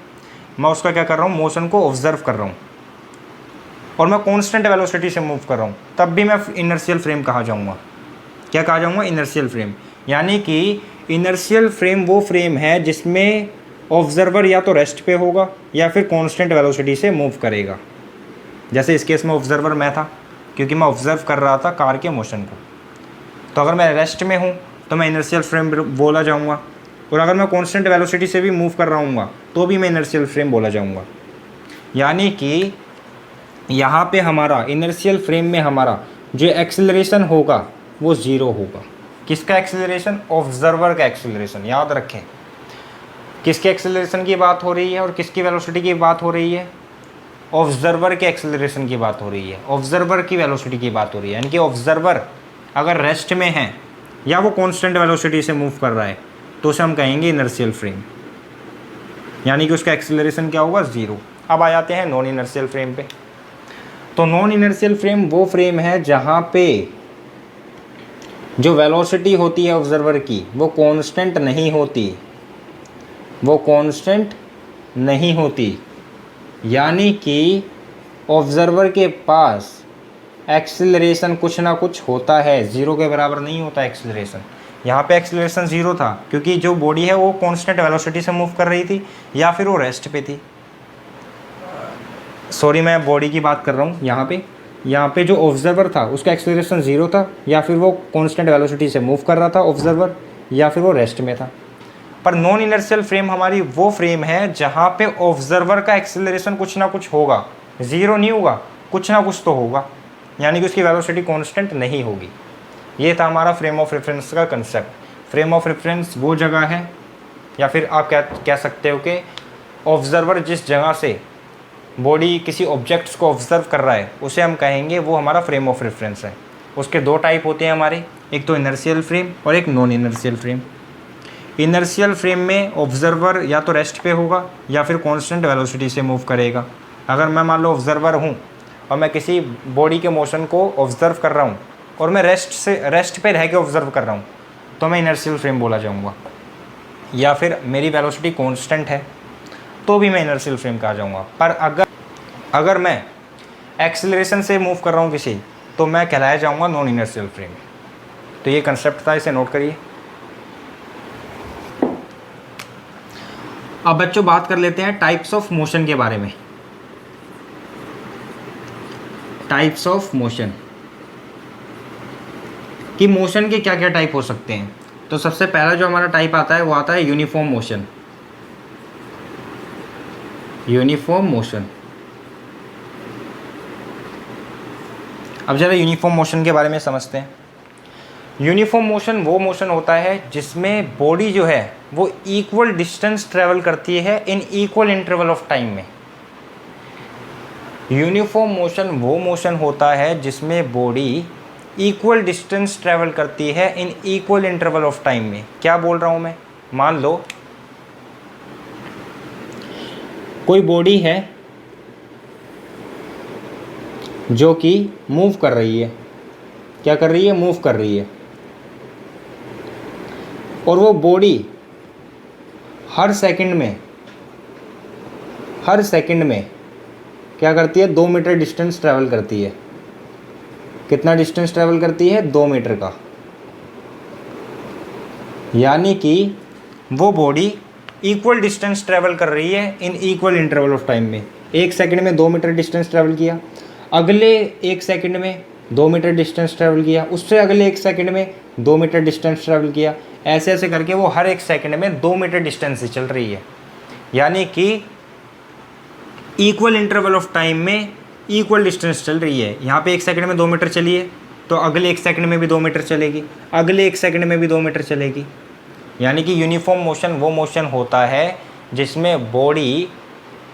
मैं उसका क्या कर रहा हूँ? मोशन को ऑब्जर्व कर रहा हूँ, और मैं कांस्टेंट वेलोसिटी से मूव कर रहा हूँ, तब भी मैं इनर्शियल फ्रेम कहा जाऊँगा। क्या कहा जाऊँगा? Inertial frame. यानी कि इनर्शियल फ्रेम वो फ्रेम है जिसमें ऑब्जर्वर या तो रेस्ट पे होगा या फिर कांस्टेंट वेलोसिटी से मूव करेगा। जैसे इस केस में ऑब्जर्वर मैं था, क्योंकि मैं ऑब्जर्व कर रहा था कार के मोशन को। तो अगर मैं रेस्ट में हूँ तो मैं इनर्शियल फ्रेम बोला जाऊँगा, और अगर मैं कांस्टेंट वेलोसिटी से भी मूव कर रहा हूँ तो भी मैं इनर्शियल फ्रेम बोला जाऊँगा। यानी कि यहाँ पे हमारा इनर्शियल फ्रेम में हमारा जो एक्सेलरेशन होगा वो ज़ीरो होगा। किसका एक्सेलरेशन? ऑब्जर्वर का एक्सेलरेशन। याद रखें, किसके एक्सेलरेशन की बात हो रही है और किसकी वेलोसिटी की बात हो रही है? ऑब्जर्वर के एक्सेलरेशन की बात हो रही है, ऑब्जर्वर की वेलोसिटी की बात हो रही है। यानी कि ऑब्जर्वर अगर रेस्ट में है या वो कांस्टेंट वेलोसिटी से मूव कर रहा है तो उसे हम कहेंगे इनर्शियल फ्रेम, यानी कि उसका एक्सेलरेशन क्या होगा? ज़ीरो। अब आ जाते हैं नॉन इनर्शियल फ्रेम पे। तो नॉन इनर्शियल फ्रेम वो फ्रेम है जहाँ पे जो वेलोसिटी होती है ऑब्जर्वर की वो कांस्टेंट नहीं होती, वो कांस्टेंट नहीं होती। यानी कि ऑब्जर्वर के पास एक्सेलरेशन कुछ ना कुछ होता है, ज़ीरो के बराबर नहीं होता एक्सेलरेशन। यहाँ पे एक्सेलरेशन ज़ीरो था क्योंकि जो बॉडी है वो कांस्टेंट वेलोसिटी से मूव कर रही थी या फिर वो रेस्ट पे थी। सॉरी, मैं बॉडी की बात कर रहा हूँ। यहाँ पे जो ऑब्जर्वर था उसका एक्सेलरेशन ज़ीरो था, या फिर वो कांस्टेंट वेलोसिटी से मूव कर रहा था ऑब्जर्वर, या फिर वो रेस्ट में था। पर नॉन इनर्शियल फ्रेम हमारी वो फ्रेम है जहाँ पे ऑब्जर्वर का एक्सेलरेशन कुछ ना कुछ होगा, ज़ीरो नहीं होगा, कुछ ना कुछ तो होगा, यानी कि उसकी वेलोसिटी कांस्टेंट नहीं होगी। ये था हमारा फ्रेम ऑफ रेफरेंस का कंसेप्ट। फ्रेम ऑफ रेफरेंस वो जगह है, या फिर आप कह सकते हो कि ऑब्जर्वर जिस जगह से बॉडी किसी ऑब्जेक्ट्स को ऑब्जर्व कर रहा है उसे हम कहेंगे वो हमारा फ्रेम ऑफ रेफरेंस है। उसके दो टाइप होते हैं हमारे, एक तो इनर्शियल फ्रेम और एक non inertial frame. Inertial frame में ऑब्जर्वर या तो रेस्ट पे होगा या फिर कांस्टेंट वेलोसिटी से मूव करेगा। अगर मैं मान लो ऑब्जर्वर हूँ और मैं किसी बॉडी के मोशन को ऑब्जर्व कर रहा हूँ और मैं रेस्ट पे रह के ऑब्जर्व कर रहा हूँ तो मैं इनर्शियल फ्रेम बोला जाऊँगा। या फिर मेरी वेलोसिटी कांस्टेंट है तो भी मैं इनर्शियल फ्रेम कहा जाऊँगा। पर अगर मैं एक्सेलरेशन से मूव कर रहा हूँ किसी, तो मैं कहलाया जाऊँगा नॉन इनर्शियल फ्रेम। तो ये कंसेप्ट था, इसे नोट करिए। अब बच्चों बात कर लेते हैं टाइप्स ऑफ मोशन के बारे में। टाइप्स ऑफ मोशन कि मोशन के क्या क्या टाइप हो सकते हैं। तो सबसे पहला जो हमारा टाइप आता है वो आता है यूनिफॉर्म मोशन। Uniform motion. अब जरा यूनिफॉर्म मोशन के बारे में समझते हैं। यूनिफॉर्म मोशन वो मोशन होता है जिसमें बॉडी जो है वो इक्वल डिस्टेंस ट्रेवल करती है in equal interval of time में। यूनिफॉर्म मोशन वो मोशन होता है जिसमें बॉडी इक्वल डिस्टेंस ट्रेवल करती है in equal interval of time में। क्या बोल रहा हूँ मैं? मान लो कोई बॉडी है जो कि मूव कर रही है, क्या कर रही है, मूव कर रही है। और वो बॉडी हर सेकंड में क्या करती है, 2 मीटर डिस्टेंस ट्रैवल करती है। कितना डिस्टेंस ट्रैवल करती है, 2 मीटर का। यानी कि वो बॉडी इक्वल डिस्टेंस ट्रैवल कर रही है in equal interval of time में। 1 सेकंड में 2 मीटर डिस्टेंस ट्रैवल किया, अगले 1 सेकंड में 2 मीटर डिस्टेंस ट्रैवल किया, उससे अगले 1 सेकंड में 2 मीटर डिस्टेंस ट्रैवल किया। ऐसे ऐसे करके वो हर 1 सेकंड में 2 मीटर डिस्टेंस से चल रही है। यानी कि इक्वल इंटरवल ऑफ टाइम में इक्वल डिस्टेंस चल रही है। यहाँ पे 1 सेकंड में 2 मीटर चली है, तो अगले 1 सेकंड में भी 2 मीटर चलेगी, अगले 1 सेकंड में भी 2 मीटर चलेगी। यानी कि यूनिफॉर्म मोशन वो मोशन होता है जिसमें बॉडी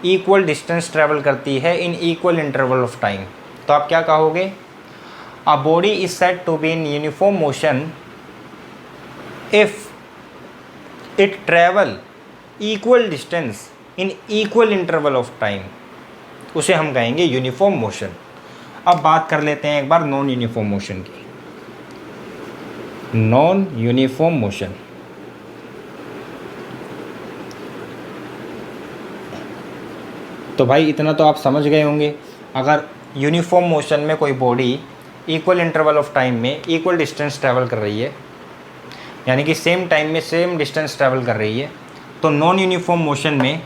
इक्वल डिस्टेंस ट्रैवल करती है in equal interval of time. तो आप क्या कहोगे, a body is said to be in uniform motion if it travel equal distance in equal interval of time, उसे हम कहेंगे यूनिफॉर्म मोशन। अब बात कर लेते हैं एक बार नॉन यूनिफॉर्म मोशन की। नॉन यूनिफॉर्म मोशन, तो भाई इतना तो आप समझ गए होंगे। अगर यूनिफॉर्म मोशन में कोई body equal interval of time में इक्वल डिस्टेंस ट्रैवल कर रही है, यानी कि सेम टाइम में सेम डिस्टेंस ट्रैवल कर रही है, तो नॉन यूनिफॉर्म मोशन में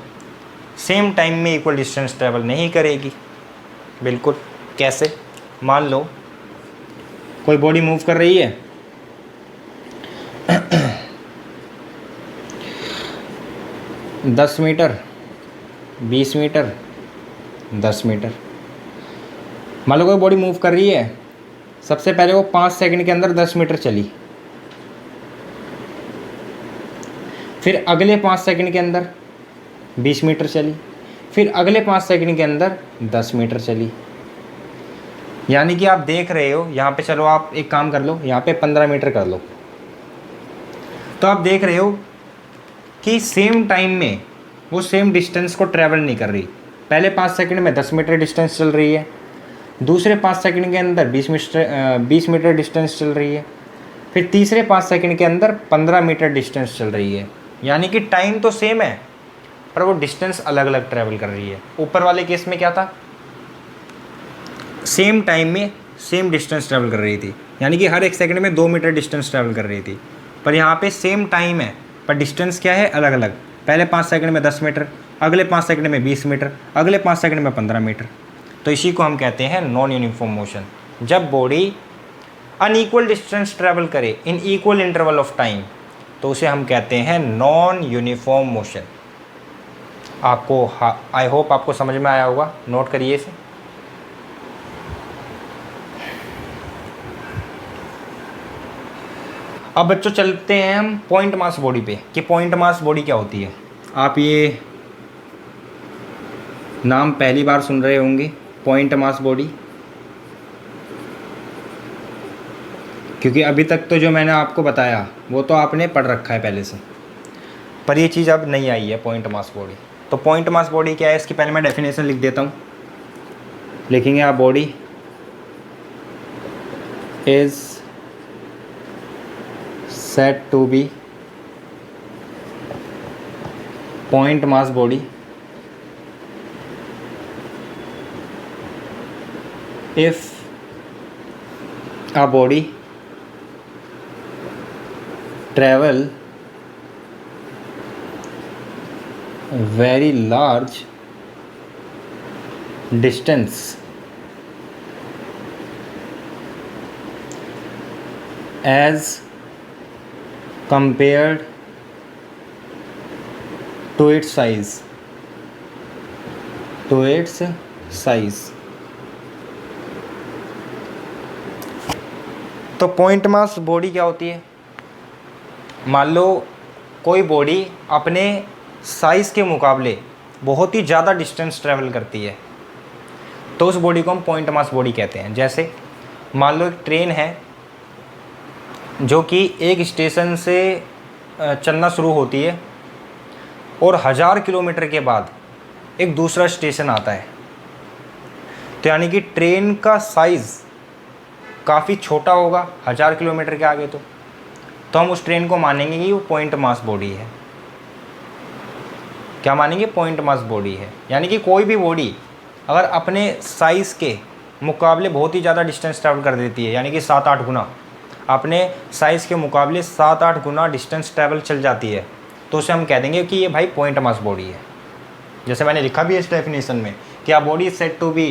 सेम टाइम में इक्वल डिस्टेंस ट्रैवल नहीं करेगी। बिल्कुल। कैसे, मान लो कोई बॉडी मूव कर रही है, दस मीटर, 20 मीटर, 10 मीटर। मान लो कोई बॉडी मूव कर रही है, सबसे पहले वो 5 सेकंड के अंदर 10 मीटर चली, फिर अगले 5 सेकंड के अंदर 20 मीटर चली, फिर अगले 5 सेकंड के अंदर 10 मीटर चली। यानी कि आप देख रहे हो यहाँ पे, चलो आप एक काम कर लो, यहाँ पे 15 मीटर कर लो, तो आप देख रहे हो कि सेम टाइम में वो सेम डिस्टेंस को ट्रैवल नहीं कर रही। पहले 5 सेकंड में 10 मीटर डिस्टेंस चल रही है, दूसरे 5 सेकंड के अंदर 20 मीटर डिस्टेंस चल रही है, फिर तीसरे 5 सेकंड के अंदर 15 मीटर डिस्टेंस चल रही है। यानी कि टाइम तो सेम है पर वो डिस्टेंस अलग अलग ट्रैवल कर रही है। ऊपर वाले केस में क्या था, सेम टाइम में सेम डिस्टेंस ट्रैवल कर रही थी, यानी कि हर 1 सेकंड में 2 मीटर डिस्टेंस ट्रैवल कर रही थी। पर यहाँ पे सेम टाइम है पर डिस्टेंस क्या है, अलग अलग। पहले 5 सेकंड में 10 मीटर, अगले 5 सेकंड में 20 मीटर, अगले 5 सेकंड में 15 मीटर। तो इसी को हम कहते हैं नॉन यूनिफॉर्म मोशन। जब बॉडी अनइक्वल डिस्टेंस ट्रैवल करे इन इक्वल इंटरवल ऑफ टाइम, तो उसे हम कहते हैं नॉन यूनिफॉर्म मोशन। आपको आई होप आपको समझ में आया होगा, नोट करिए इसे। अब बच्चों चलते हैं हम पॉइंट मास बॉडी पे, कि पॉइंट मास बॉडी क्या होती है। आप ये नाम पहली बार सुन रहे होंगे, पॉइंट मास बॉडी, क्योंकि अभी तक तो जो मैंने आपको बताया वो तो आपने पढ़ रखा है पहले से, पर ये चीज़ अब नहीं आई है पॉइंट मास बॉडी। तो पॉइंट मास बॉडी क्या है, इसकी पहले मैं डेफिनेशन लिख देता हूँ। लिखेंगे आप, body is said to be point mass body if a body travel very large distance as compared to its size, तो पॉइंट मास बॉडी क्या होती है। मान लो कोई बॉडी अपने साइज़ के मुकाबले बहुत ही ज़्यादा डिस्टेंस ट्रैवल करती है, तो उस बॉडी को हम पॉइंट मास बॉडी कहते हैं। जैसे मान लो एक ट्रेन है जो कि एक स्टेशन से चलना शुरू होती है और 1000 किलोमीटर के बाद एक दूसरा स्टेशन आता है, तो यानी कि ट्रेन का साइज़ काफ़ी छोटा होगा 1000 किलोमीटर के आगे, तो हम उस ट्रेन को मानेंगे कि वो पॉइंट मास बॉडी है। क्या मानेंगे? पॉइंट मास बॉडी है। यानी कि कोई भी बॉडी अगर अपने साइज़ के मुकाबले बहुत ही ज़्यादा डिस्टेंस ट्रैवल कर देती है, यानी कि 7-8 गुना, अपने साइज़ के मुकाबले 7-8 गुना डिस्टेंस ट्रैवल चल जाती है, तो उसे हम कह देंगे कि ये भाई पॉइंट मास बॉडी है। जैसे मैंने लिखा भी है इस डेफिनेशन में कि a body is said to be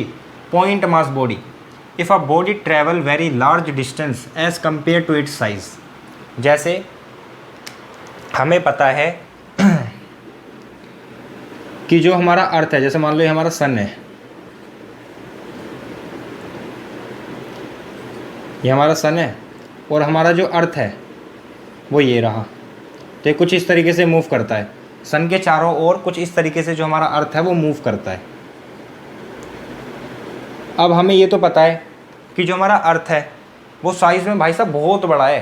point mass body if a body travel very large distance as compare to its size. जैसे हमें पता है कि जो हमारा अर्थ है, जैसे मान लो ये हमारा सन है, ये हमारा सन है और हमारा जो अर्थ है वो ये रहा, तो ये कुछ इस तरीके से मूव करता है। सन के चारों ओर कुछ इस तरीके से जो हमारा अर्थ है वो मूव करता है। अब हमें ये तो पता है कि जो हमारा अर्थ है वो साइज़ में भाई साहब बहुत बड़ा है,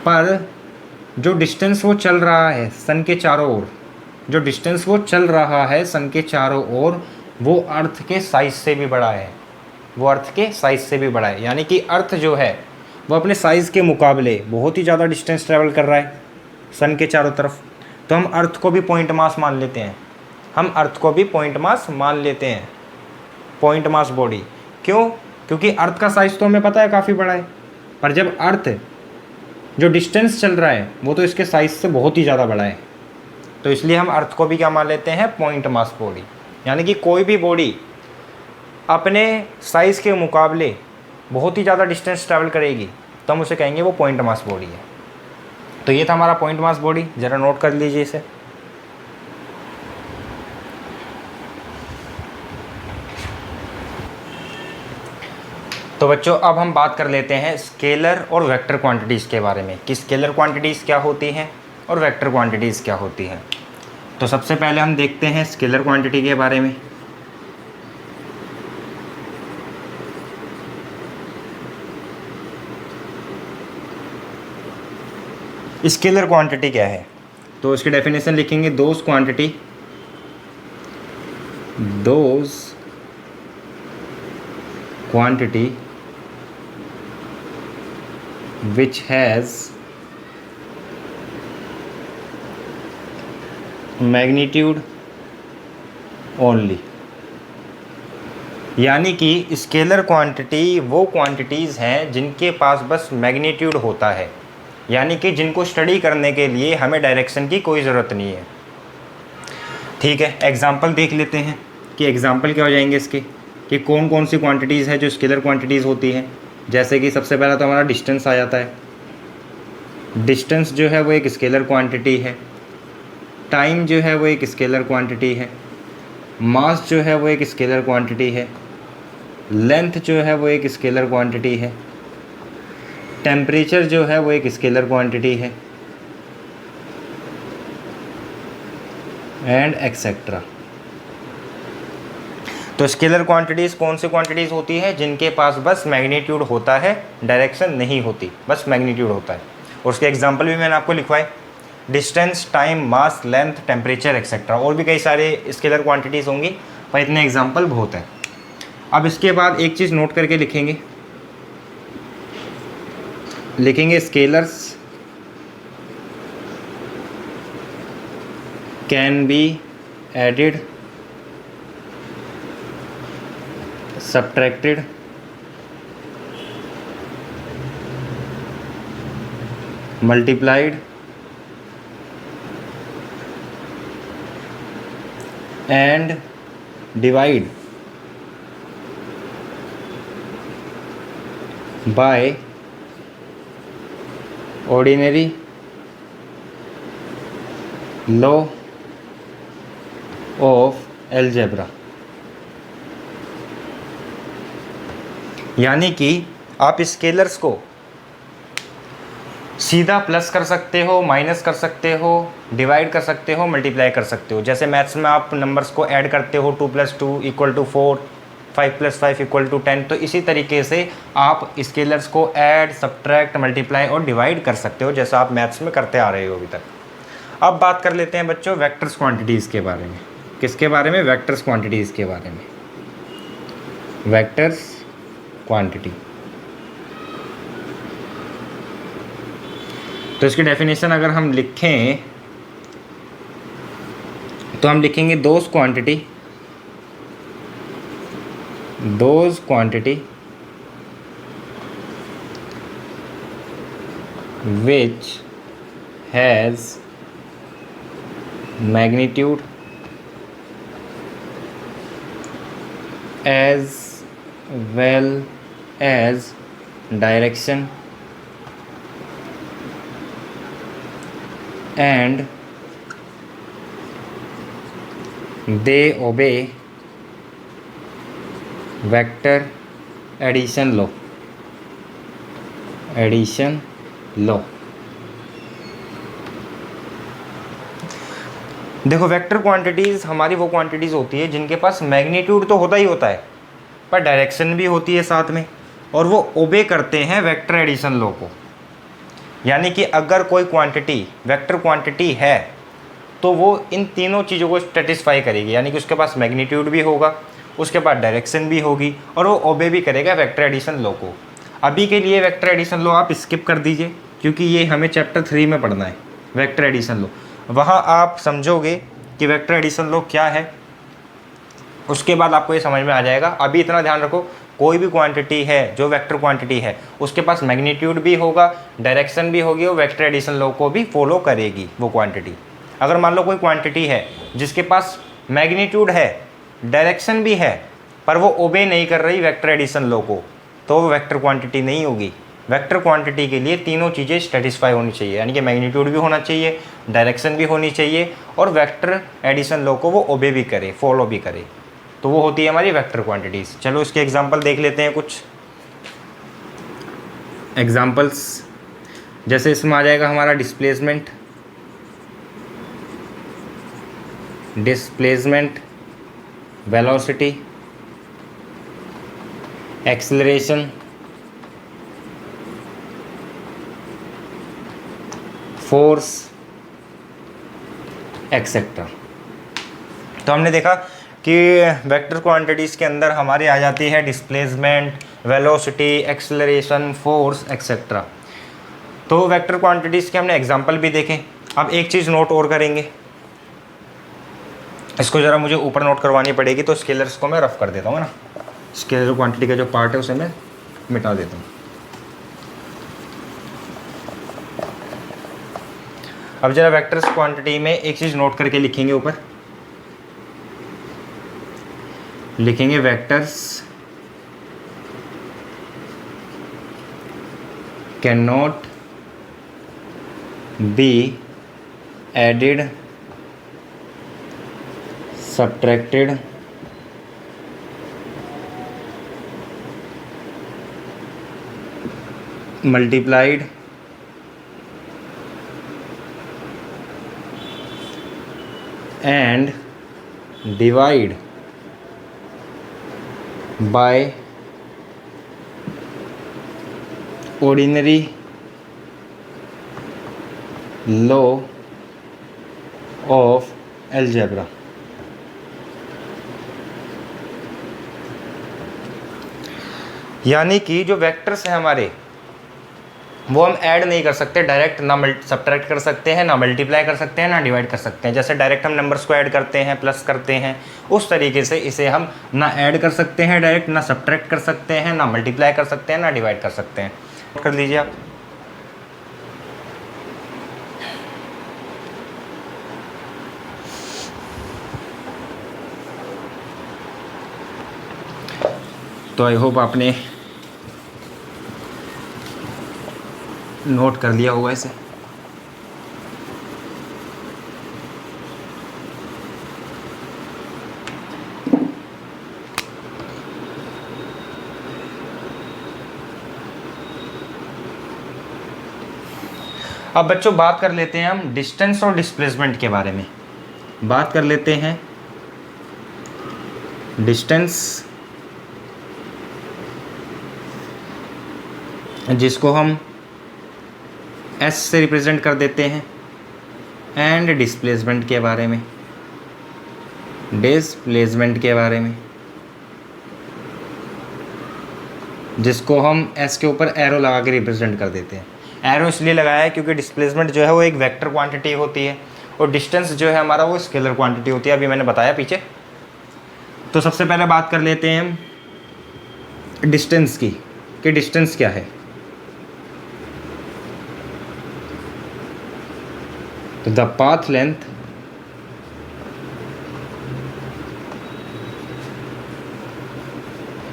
पर जो डिस्टेंस वो चल रहा है सन के चारों ओर, जो डिस्टेंस वो चल रहा है सन के चारों ओर, वो अर्थ के साइज़ से भी बड़ा है, वो अर्थ के साइज़ से भी बड़ा है। यानी कि अर्थ जो है वो अपने साइज़ के मुकाबले बहुत ही ज़्यादा डिस्टेंस ट्रैवल कर रहा है सन के चारों तरफ, तो हम अर्थ को भी पॉइंट मास मान लेते हैं। हम अर्थ को भी पॉइंट मास मान लेते हैं, पॉइंट मास बॉडी। क्यों? क्योंकि अर्थ का साइज़ तो हमें पता है काफ़ी बड़ा है, पर जब अर्थ जो डिस्टेंस चल रहा है वो तो इसके साइज़ से बहुत ही ज़्यादा बड़ा है, तो इसलिए हम अर्थ को भी क्या मान लेते हैं? Point mass body. यानी कि कोई भी बॉडी अपने साइज़ के मुकाबले बहुत ही ज़्यादा डिस्टेंस ट्रैवल करेगी तो हम उसे कहेंगे वो पॉइंट मास बॉडी है। तो ये था हमारा पॉइंट मास बॉडी, ज़रा नोट कर लीजिए इसे। तो बच्चों अब हम बात कर लेते हैं स्केलर और वेक्टर क्वांटिटीज़ के बारे में कि स्केलर क्वांटिटीज़ क्या होती हैं और वेक्टर क्वांटिटीज़ क्या होती हैं। तो सबसे पहले हम देखते हैं स्केलर क्वांटिटी के बारे में। स्केलर क्वांटिटी क्या है? तो इसकी डेफिनेशन लिखेंगे, those quantity which has magnitude only। यानी कि स्केलर क्वांटिटी वो क्वांटिटीज़ हैं जिनके पास बस मैग्नीट्यूड होता है, यानी कि जिनको स्टडी करने के लिए हमें डायरेक्शन की कोई ज़रूरत नहीं है। ठीक है, एग्जांपल देख लेते हैं कि एग्जांपल क्या हो जाएंगे इसके, कि कौन कौन सी क्वांटिटीज़ है जो स्केलर क्वांटिटीज़ होती हैं। जैसे कि सबसे पहला तो हमारा डिस्टेंस आ जाता है। डिस्टेंस जो है वो एक स्केलर क्वांटिटी है। टाइम जो है वो एक स्केलर क्वांटिटी है। मास जो है वो एक स्केलर क्वांटिटी है। लेंथ जो है वो एक स्केलर क्वांटिटी है। टेम्परेचर जो है वो एक स्केलर क्वांटिटी है, एंड एक्सेट्रा। तो स्केलर क्वांटिटीज़ कौन सी क्वांटिटीज़ होती है? जिनके पास बस मैग्नीट्यूड होता है, डायरेक्शन नहीं होती, बस मैग्नीट्यूड होता है। और उसके एग्जांपल भी मैंने आपको लिखवाए, डिस्टेंस, टाइम, मास, लेंथ, टेम्परेचर एक्सेट्रा। और भी कई सारे स्केलर क्वांटिटीज़ होंगी, पर इतने एग्जांपल बहुत हैं। अब इसके बाद एक चीज़ नोट करके लिखेंगे scalars can be added, subtracted, multiplied and divide by ordinary law of algebra। यानी कि आप स्केलर्स को सीधा प्लस कर सकते हो, माइनस कर सकते हो, डिवाइड कर सकते हो, मल्टीप्लाई कर सकते हो। जैसे मैथ्स में आप नंबर्स को ऐड करते हो, 2 + 2 = 4, 5 + 5 = 10, तो इसी तरीके से आप स्केलर्स को ऐड, सब्ट्रैक्ट, मल्टीप्लाई और डिवाइड कर सकते हो, जैसा आप मैथ्स में करते आ रहे हो अभी तक। अब बात कर लेते हैं बच्चों वेक्टर्स क्वांटिटीज़ के बारे में। किसके बारे में? वेक्टर्स क्वांटिटीज़ के बारे में। Vectors quantity. तो इसकी डेफिनेशन अगर हम लिखें तो हम लिखेंगे those quantity which has magnitude as well as direction and they obey vector addition law। देखो, वेक्टर क्वांटिटीज़ हमारी वो क्वांटिटीज़ होती है जिनके पास मैग्नीट्यूड तो होता ही होता है, पर डायरेक्शन भी होती है साथ में, और वो ओबे करते हैं वेक्टर एडिशन लॉ को। यानी कि अगर कोई क्वांटिटी वेक्टर क्वांटिटी है तो वो इन तीनों चीज़ों को सेटिस्फाई करेगी, यानी कि उसके पास मैग्नीट्यूड भी होगा, उसके पास डायरेक्शन भी होगी, और वो ओबे भी करेगा वेक्टर एडिशन लॉ को। अभी के लिए वेक्टर एडिशन लॉ आप स्किप कर दीजिए, क्योंकि ये हमें चैप्टर 3 में पढ़ना है वेक्टर एडिशन लॉ। वहाँ आप समझोगे कि वेक्टर एडिशन लॉ क्या है, उसके बाद आपको ये समझ में आ जाएगा। अभी इतना ध्यान रखो, कोई भी क्वांटिटी है जो वेक्टर क्वांटिटी है उसके पास मैग्नीट्यूड भी होगा, डायरेक्शन भी होगी, और वेक्टर एडिशन लॉ को भी फॉलो करेगी वो क्वांटिटी। अगर मान लो कोई क्वांटिटी है जिसके पास मैग्नीट्यूड है, डायरेक्शन भी है, पर वो ओबे नहीं कर रही वेक्टर एडिशन लॉ को, तो वो वेक्टर क्वांटिटी नहीं होगी। वेक्टर क्वांटिटी के लिए तीनों चीज़ें सेटिस्फाई होनी चाहिए, यानी कि मैग्नीट्यूड भी होना चाहिए, डायरेक्शन भी होनी चाहिए, और वेक्टर एडिशन लॉ को वो ओबे भी करे, फॉलो भी करे, तो वो होती है हमारी वेक्टर क्वांटिटीज़। चलो इसके एग्जांपल देख लेते हैं कुछ एग्जांपल्स। जैसे इसमें आ जाएगा हमारा displacement, velocity, acceleration, force, etcetera. तो हमने देखा कि वेक्टर क्वांटिटीज़ के अंदर हमारी आ जाती है displacement, velocity, acceleration, force, etcetera. तो वेक्टर क्वांटिटीज़ के हमने एग्जांपल भी देखे। अब एक चीज़ नोट और करेंगे, इसको ज़रा मुझे ऊपर नोट करवानी पड़ेगी, तो स्केलर्स को मैं रफ कर देता हूँ ना, स्केलर क्वांटिटी का जो पार्ट है उसे मैं मिटा देता हूँ। अब जरा वेक्टर्स क्वांटिटी में एक चीज़ नोट करके लिखेंगे, ऊपर लिखेंगे vectors can not be added, subtracted, multiplied, and divide by ordinary law of algebra। यानी कि जो वेक्टर्स हैं हमारे, वो हम ऐड नहीं कर सकते डायरेक्ट, ना सब्ट्रैक्ट कर सकते हैं, ना मल्टीप्लाई कर सकते हैं, ना डिवाइड कर सकते हैं। जैसे डायरेक्ट हम नंबर्स को ऐड करते हैं, प्लस करते हैं, उस तरीके से इसे हम ना ऐड कर सकते हैं डायरेक्ट, ना सब्ट्रैक्ट कर सकते हैं, ना मल्टीप्लाई कर सकते हैं, ना डिवाइड कर सकते हैं। नोट कर लीजिए आप। तो आई होप आपने नोट कर लिया होगा इसे। अब बच्चों बात कर लेते हैं हम डिस्टेंस और डिस्प्लेसमेंट के बारे में। बात कर लेते हैं डिस्टेंस, जिसको हम s से रिप्रेजेंट कर देते हैं, एंड डिस्प्लेसमेंट के बारे में। जिसको हम एस के ऊपर एरो लगा के रिप्रेजेंट कर देते हैं। एरो इसलिए लगाया है क्योंकि डिस्प्लेसमेंट जो है वो एक वेक्टर क्वांटिटी होती है और डिस्टेंस जो है हमारा वो स्केलर क्वांटिटी होती है, अभी मैंने बताया पीछे। तो सबसे पहले बात कर लेते हैं हम डिस्टेंस की, कि डिस्टेंस क्या है। तो the path length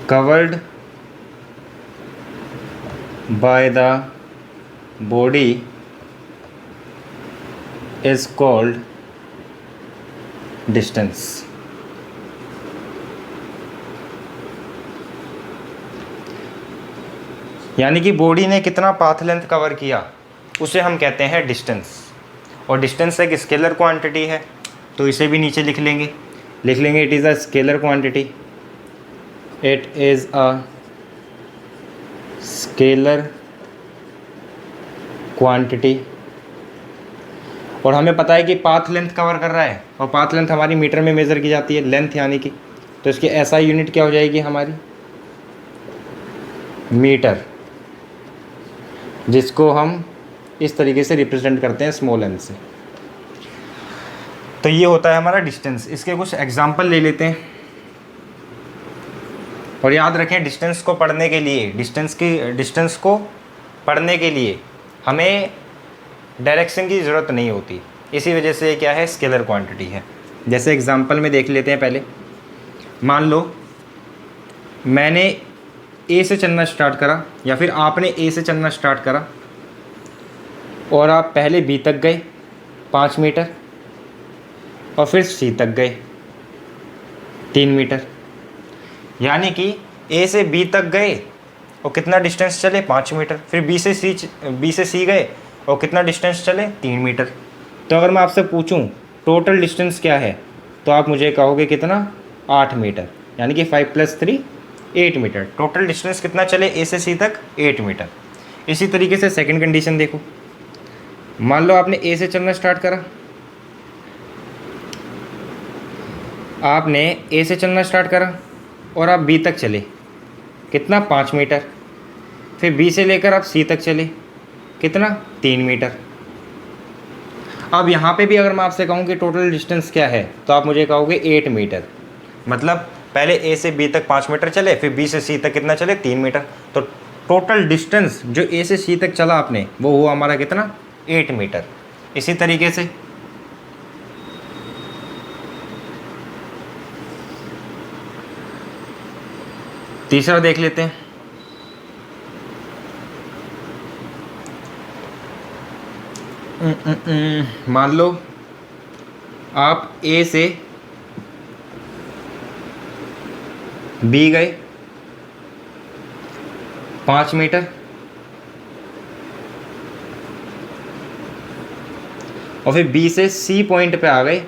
covered by the body is called distance। यानी कि बॉडी ने कितना पाथ लेंथ कवर किया उसे हम कहते हैं डिस्टेंस। और डिस्टेंस एक स्केलर क्वांटिटी है, तो इसे भी नीचे लिख लेंगे it is a scalar quantity, it is a scalar quantity. और हमें पता है कि पाथ लेंथ कवर कर रहा है और पाथ लेंथ हमारी मीटर में मेज़र की जाती है, लेंथ यानी कि, तो इसकी एसआई यूनिट क्या हो जाएगी हमारी, मीटर, जिसको हम इस तरीके से रिप्रेजेंट करते हैं स्मॉल एन से। तो ये होता है हमारा डिस्टेंस। इसके कुछ एग्जांपल ले लेते हैं और याद रखें डिस्टेंस को पढ़ने के लिए, डिस्टेंस को पढ़ने के लिए हमें डायरेक्शन की ज़रूरत नहीं होती, इसी वजह से क्या है, स्केलर क्वांटिटी है। जैसे एग्जांपल में देख लेते हैं पहले। मान लो मैंने ए से चलना स्टार्ट करा या फिर आपने ए से चलना स्टार्ट करा और आप पहले बी तक गए 5 मीटर और फिर सी तक गए 3 मीटर। यानी कि ए से बी तक गए और कितना डिस्टेंस चले, 5 मीटर। फिर बी से सी गए और कितना डिस्टेंस चले, 3 मीटर। तो अगर मैं आपसे पूछूं टोटल डिस्टेंस क्या है, तो आप मुझे कहोगे कितना, 8 मीटर। यानी कि 5 + 3 8 मीटर। टोटल डिस्टेंस कितना चले ए से सी तक, 8 मीटर। इसी तरीके से सेकंड कंडीशन देखो। मान लो आपने ए से चलना स्टार्ट करा, और आप बी तक चले, कितना, 5 मीटर। फिर बी से लेकर आप सी तक चले, कितना, 3 मीटर। अब यहाँ पे भी अगर मैं आपसे कहूँ कि टोटल डिस्टेंस क्या है, तो आप मुझे कहोगे 8 मीटर। मतलब पहले ए से बी तक 5 मीटर चले, फिर बी से सी तक कितना चले, 3 मीटर। तो टोटल डिस्टेंस जो ए से सी तक चला आपने, वो हुआ हमारा कितना, 8 मीटर। इसी तरीके से तीसरा देख लेते हैं। मान लो आप ए से बी गए 5 मीटर और फिर बी से सी पॉइंट पे आ गए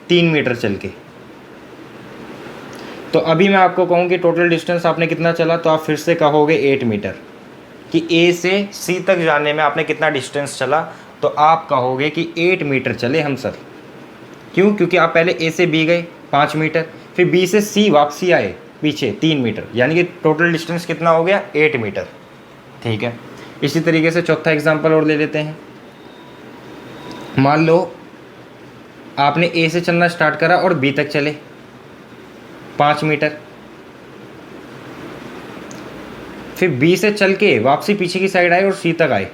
3 मीटर चल के। तो अभी मैं आपको कहूँ कि टोटल डिस्टेंस आपने कितना चला, तो आप फिर से कहोगे 8 मीटर, कि ए से सी तक जाने में आपने कितना डिस्टेंस चला, तो आप कहोगे कि 8 मीटर चले हम सर। क्यों? क्योंकि आप पहले ए से बी गए 5 मीटर, फिर बी से सी वापसी आए पीछे 3 मीटर, यानी कि टोटल डिस्टेंस कितना हो गया, 8 मीटर। ठीक है। इसी तरीके से चौथा एग्जाम्पल और ले लेते हैं। मान लो आपने ए से चलना स्टार्ट करा और बी तक चले 5 मीटर, फिर बी से चल के वापसी पीछे की साइड आए और सी तक आए।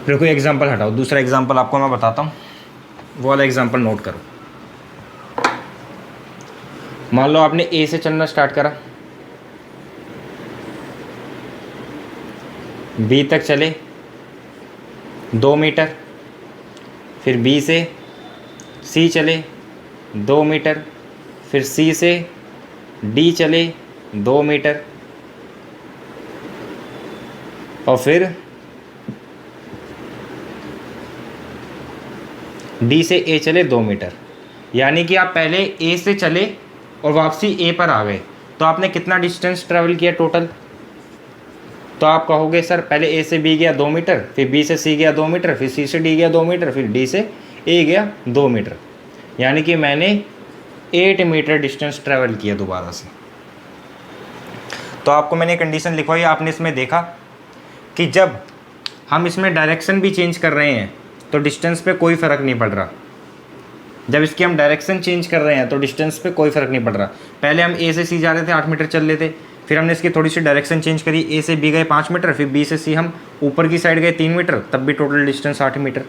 फिर कोई एग्जाम्पल हटाओ, दूसरा एग्जाम्पल आपको मैं बताता हूँ, वो वाला एग्जाम्पल नोट करो। मान लो आपने ए से चलना स्टार्ट करा, बी तक चले 2 मीटर, फिर बी से सी चले 2 मीटर, फिर सी से डी चले 2 मीटर, और फिर डी से ए चले 2 मीटर। यानी कि आप पहले ए से चले और वापसी ए पर आ गए, तो आपने कितना डिस्टेंस ट्रैवल किया टोटल? तो आप कहोगे सर पहले ए से बी गया 2 मीटर, फिर बी से सी गया 2 मीटर, फिर सी से डी गया 2 मीटर, फिर डी से ए गया 2 मीटर, यानी कि मैंने 8 मीटर डिस्टेंस ट्रैवल किया दोबारा से। तो आपको मैंने कंडीशन लिखवाई, आपने इसमें देखा कि जब हम इसमें डायरेक्शन भी चेंज कर रहे हैं तो डिस्टेंस पे कोई फ़र्क नहीं पड़ रहा। जब इसकी हम डायरेक्शन चेंज कर रहे हैं तो डिस्टेंस पे कोई फ़र्क नहीं पड़ रहा। पहले हम ए से सी जा रहे थे, 8 मीटर चल रहे थे, फिर हमने इसकी थोड़ी सी डायरेक्शन चेंज करी, ए से बी गए 5 मीटर, फिर बी से सी हम ऊपर की साइड गए 3 मीटर, तब भी टोटल डिस्टेंस 8 मीटर।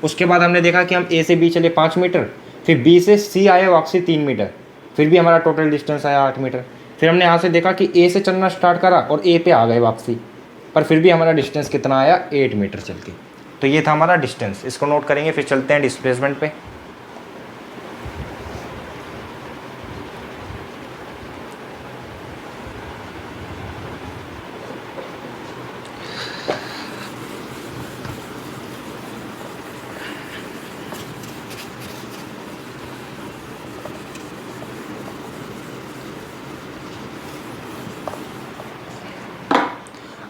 उसके बाद हमने देखा कि हम ए से बी चले 5 मीटर, फिर बी से सी आए वापसी 3 मीटर, फिर भी हमारा टोटल डिस्टेंस आया 8 मीटर। फिर हमने यहाँ से देखा कि ए से चलना स्टार्ट करा और ए पे आ गए वापसी, पर फिर भी हमारा डिस्टेंस कितना आया, 8 मीटर चल के। तो ये था हमारा डिस्टेंस, इसको नोट करेंगे। फिर चलते हैं डिस्प्लेसमेंट पे।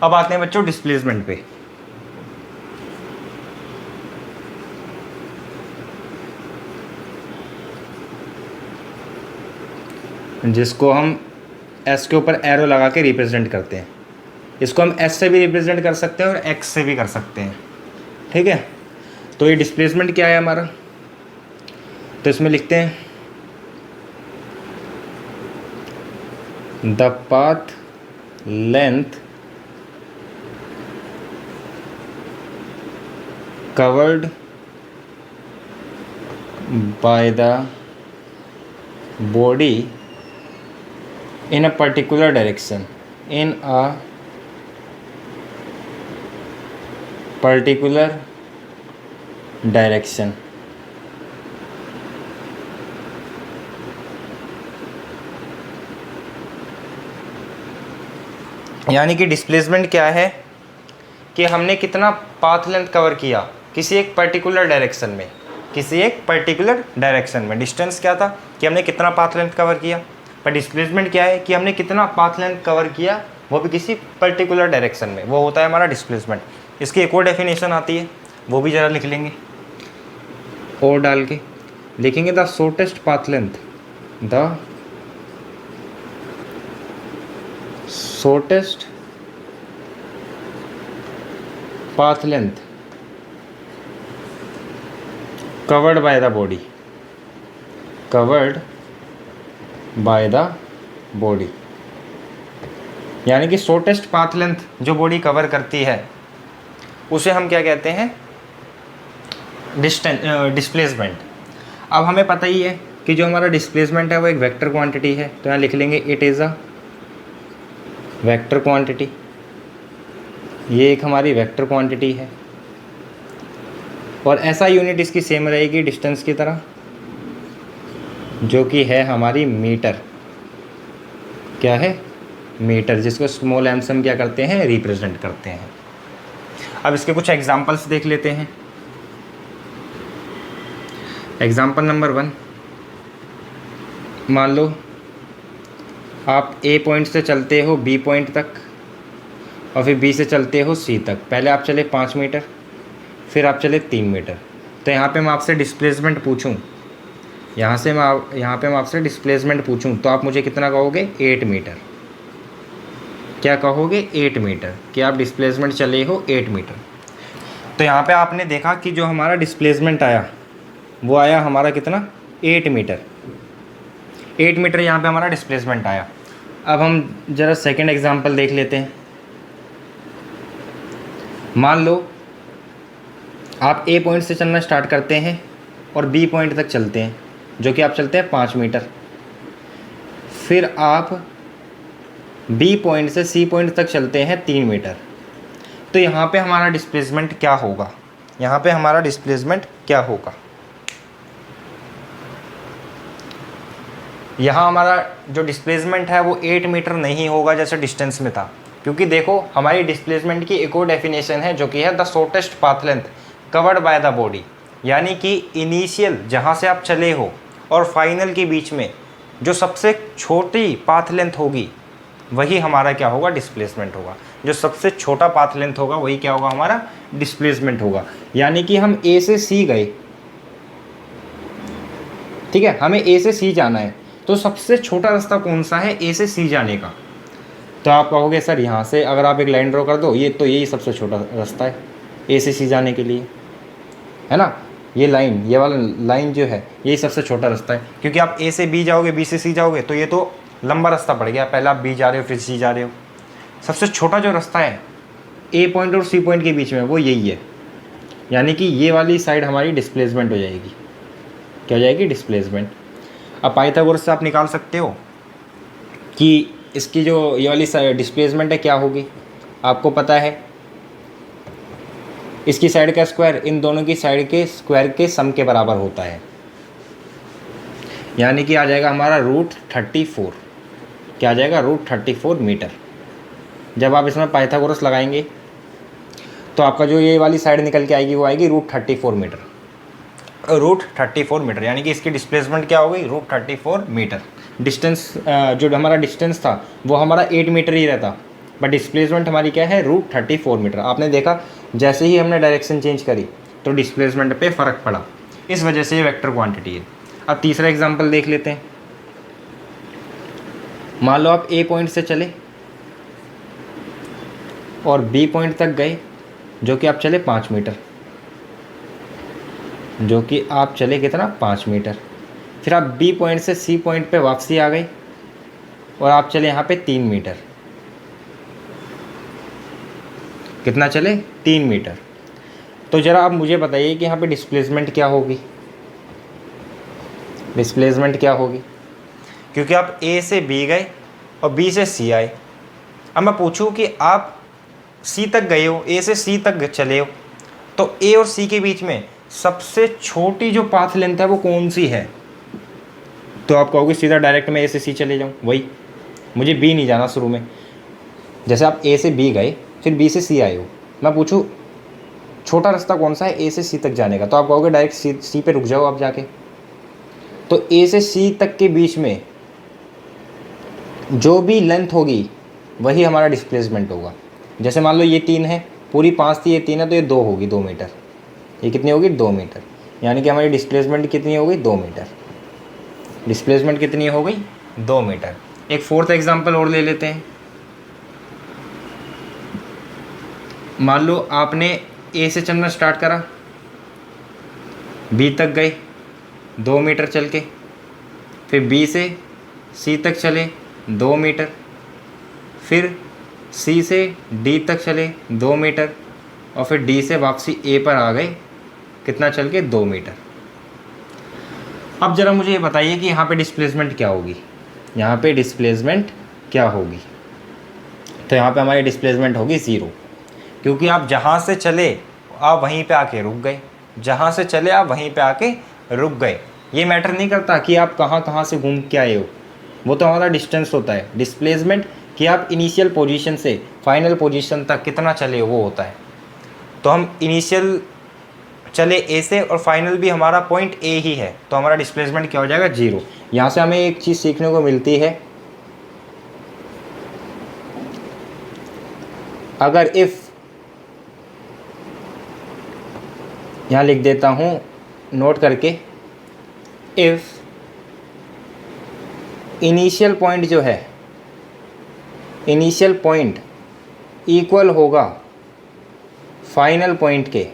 अब आते हैं बच्चों डिस्प्लेसमेंट पे। जिसको हम एस के ऊपर एरो लगा के रिप्रेजेंट करते हैं। इसको हम एस से भी रिप्रेजेंट कर सकते हैं और एक्स से भी कर सकते हैं, ठीक है। तो ये डिस्प्लेसमेंट क्या है हमारा, तो इसमें लिखते हैं the path length covered by the body in a particular direction, in a particular direction। यानी कि डिस्प्लेसमेंट क्या है कि हमने कितना पाथ लेंथ कवर किया किसी एक पर्टिकुलर डायरेक्शन में, किसी एक पर्टिकुलर डायरेक्शन में। डिस्टेंस क्या था कि हमने कितना पाथ लेंथ कवर किया, पर डिस्प्लेसमेंट क्या है कि हमने कितना पाथ लेंथ कवर किया वो भी किसी पर्टिकुलर डायरेक्शन में, वो होता है हमारा डिस्प्लेसमेंट। इसकी एक और डेफिनेशन आती है, वो भी ज़रा लिख लेंगे, और डाल के लिखेंगे the shortest path length, the shortest path length covered by the body, covered by the body। यानी कि शॉर्टेस्ट पाथ लेंथ जो बॉडी कवर करती है उसे हम क्या कहते हैं, डिस्प्लेसमेंट। अब हमें पता ही है कि जो हमारा डिस्प्लेसमेंट है वो एक वेक्टर क्वांटिटी है, तो यहाँ लिख लेंगे it is a vector quantity. ये एक हमारी वेक्टर क्वांटिटी है और ऐसा यूनिट इसकी सेम रहेगी डिस्टेंस की तरह, जो कि है हमारी मीटर। क्या है, मीटर, जिसको स्मॉल एम से हम क्या करते हैं, रिप्रेजेंट करते हैं। अब इसके कुछ एग्जांपल्स देख लेते हैं। एग्जांपल नंबर 1, मान लो आप ए पॉइंट से चलते हो बी पॉइंट तक और फिर बी से चलते हो सी तक। पहले आप चले 5 मीटर, फिर आप चले 3 मीटर। तो यहाँ पे मैं आपसे डिस्प्लेसमेंट पूछूं, यहाँ पे मैं आपसे डिस्प्लेसमेंट पूछूं तो आप मुझे कितना कहोगे, 8 मीटर। क्या कहोगे, 8 मीटर, कि आप डिस्प्लेसमेंट चले हो 8 मीटर। तो यहाँ पे आपने देखा कि जो हमारा डिस्प्लेसमेंट आया वो आया हमारा कितना, 8 मीटर। 8 मीटर यहाँ पे हमारा डिस्प्लेसमेंट आया। अब हम ज़रा सेकंड एग्जांपल देख लेते हैं। मान लो आप ए पॉइंट से चलना स्टार्ट करते हैं और बी पॉइंट तक चलते हैं, जो कि आप चलते हैं 5 मीटर। फिर आप बी पॉइंट से सी पॉइंट तक चलते हैं 3 मीटर। तो यहाँ पे हमारा डिस्प्लेसमेंट क्या होगा, यहाँ पे हमारा डिस्प्लेसमेंट क्या होगा, यहाँ हमारा जो डिस्प्लेसमेंट है वो 8 मीटर नहीं होगा जैसे डिस्टेंस में था, क्योंकि देखो हमारी डिस्प्लेसमेंट की एक और डेफिनेशन है जो कि है the shortest path length covered by the body. यानी कि इनिशियल जहाँ से आप चले हो और फाइनल के बीच में जो सबसे छोटी पाथ लेंथ होगी वही हमारा क्या होगा, डिस्प्लेसमेंट होगा। जो सबसे छोटा पाथ लेंथ होगा वही क्या होगा, हमारा डिस्प्लेसमेंट होगा। यानी कि हम ए से सी गए ठीक है, हमें ए से सी जाना है, तो सबसे छोटा रास्ता कौन सा है ए से सी जाने का? तो आप कहोगे सर यहाँ से अगर आप एक लाइन ड्रॉ कर दो, ये तो यही सबसे छोटा रास्ता है ए से सी जाने के लिए, है ना। ये लाइन, ये वाला लाइन जो है यही सबसे छोटा रास्ता है, क्योंकि आप ए से बी जाओगे, बी से सी जाओगे तो ये तो लंबा रास्ता पड़ गया, पहले आप बी जा रहे हो फिर सी जा रहे हो। सबसे छोटा जो रास्ता है ए पॉइंट और सी पॉइंट के बीच में वो यही है, यानी कि ये वाली साइड हमारी डिस्प्लेसमेंट हो जाएगी। क्या हो जाएगी? डिस्प्लेसमेंट। अब पाइथागोरस से आप निकाल सकते हो कि इसकी जो ये वाली डिस्प्लेसमेंट है क्या होगी, आपको पता है इसकी साइड का स्क्वायर इन दोनों की साइड के स्क्वायर के सम के बराबर होता है, यानी कि आ जाएगा हमारा √34। क्या आ जाएगा? √34 मीटर। जब आप इसमें पाइथागोरस लगाएंगे तो आपका जो ये वाली साइड निकल के आएगी वो आएगी √34 मीटर। √34 मीटर यानी कि इसकी डिस्प्लेसमेंट क्या हो गई? √34 मीटर। डिस्टेंस जो हमारा डिस्टेंस था वो हमारा 8 मीटर ही रहता, बट डिस्प्लेसमेंट हमारी क्या है? √34 मीटर। आपने देखा जैसे ही हमने डायरेक्शन चेंज करी तो डिस्प्लेसमेंट पे फ़र्क पड़ा, इस वजह से ये वेक्टर क्वांटिटी है। अब तीसरा एग्जांपल देख लेते हैं। मान लो आप ए पॉइंट से चले और बी पॉइंट तक गए, जो कि आप चले 5 मीटर, जो कि आप चले कितना? 5 मीटर। फिर आप बी पॉइंट से सी पॉइंट पे वापसी आ गए और आप चले यहाँ पे 3 मीटर। कितना चले? 3 मीटर। तो ज़रा आप मुझे बताइए कि यहाँ पे डिस्प्लेसमेंट क्या होगी? डिस्प्लेसमेंट क्या होगी? क्योंकि आप ए से बी गए और बी से सी आए। अब मैं पूछूं कि आप सी तक गए हो, ए से सी तक चले हो, तो ए और सी के बीच में सबसे छोटी जो पाथ लेंथ है वो कौन सी है? तो आप कहोगे सीधा डायरेक्ट मैं ए से सी चले जाऊँ, वही, मुझे बी नहीं जाना शुरू में। जैसे आप ए से बी गए फिर बी से सी आए हो, मैं पूछूं छोटा रास्ता कौन सा है ए से सी तक जाने का? तो आप कहोगे डायरेक्ट सी पे रुक जाओ आप जाके। तो ए से सी तक के बीच में जो भी लेंथ होगी वही हमारा डिस्प्लेसमेंट होगा। जैसे मान लो ये 3 है, पूरी 5 थी, ये 3 है, तो ये 2 होगी, 2 मीटर। ये कितनी होगी? 2 मीटर। यानी कि हमारी डिस्प्लेसमेंट कितनी हो गई? 2 मीटर। डिस्प्लेसमेंट कितनी हो गई? 2 मीटर। एक फोर्थ एग्जांपल और ले लेते हैं। मान लो आपने ए से चलना स्टार्ट करा, बी तक गए 2 मीटर चल के, फिर बी से सी तक चले 2 मीटर, फिर सी से डी तक चले 2 मीटर, और फिर डी से वापसी ए पर आ गए, कितना चल के? 2 मीटर। अब ज़रा मुझे ये बताइए कि यहाँ पे डिस्प्लेसमेंट क्या होगी? यहाँ पे डिस्प्लेसमेंट क्या होगी? तो यहाँ पे हमारी डिस्प्लेसमेंट होगी 0, क्योंकि आप जहाँ से चले आप वहीं पे आके रुक गए, जहाँ से चले आप वहीं पे आके रुक गए। ये मैटर नहीं करता कि आप कहाँ कहाँ से घूम के आए हो, वो तो हमारा डिस्टेंस होता है। डिस्प्लेसमेंट कि आप इनिशियल पोजीशन से फाइनल पोजीशन तक कितना चले हो वो होता है। तो हम इनिशियल चले ए से और फाइनल भी हमारा पॉइंट ए ही है, तो हमारा डिस्प्लेसमेंट क्या हो जाएगा? 0। यहाँ से हमें एक चीज़ सीखने को मिलती है, अगर इफ़, यहाँ लिख देता हूँ नोट करके, इफ़ इनिशियल पॉइंट जो है, इनिशियल पॉइंट इक्वल होगा फाइनल पॉइंट के,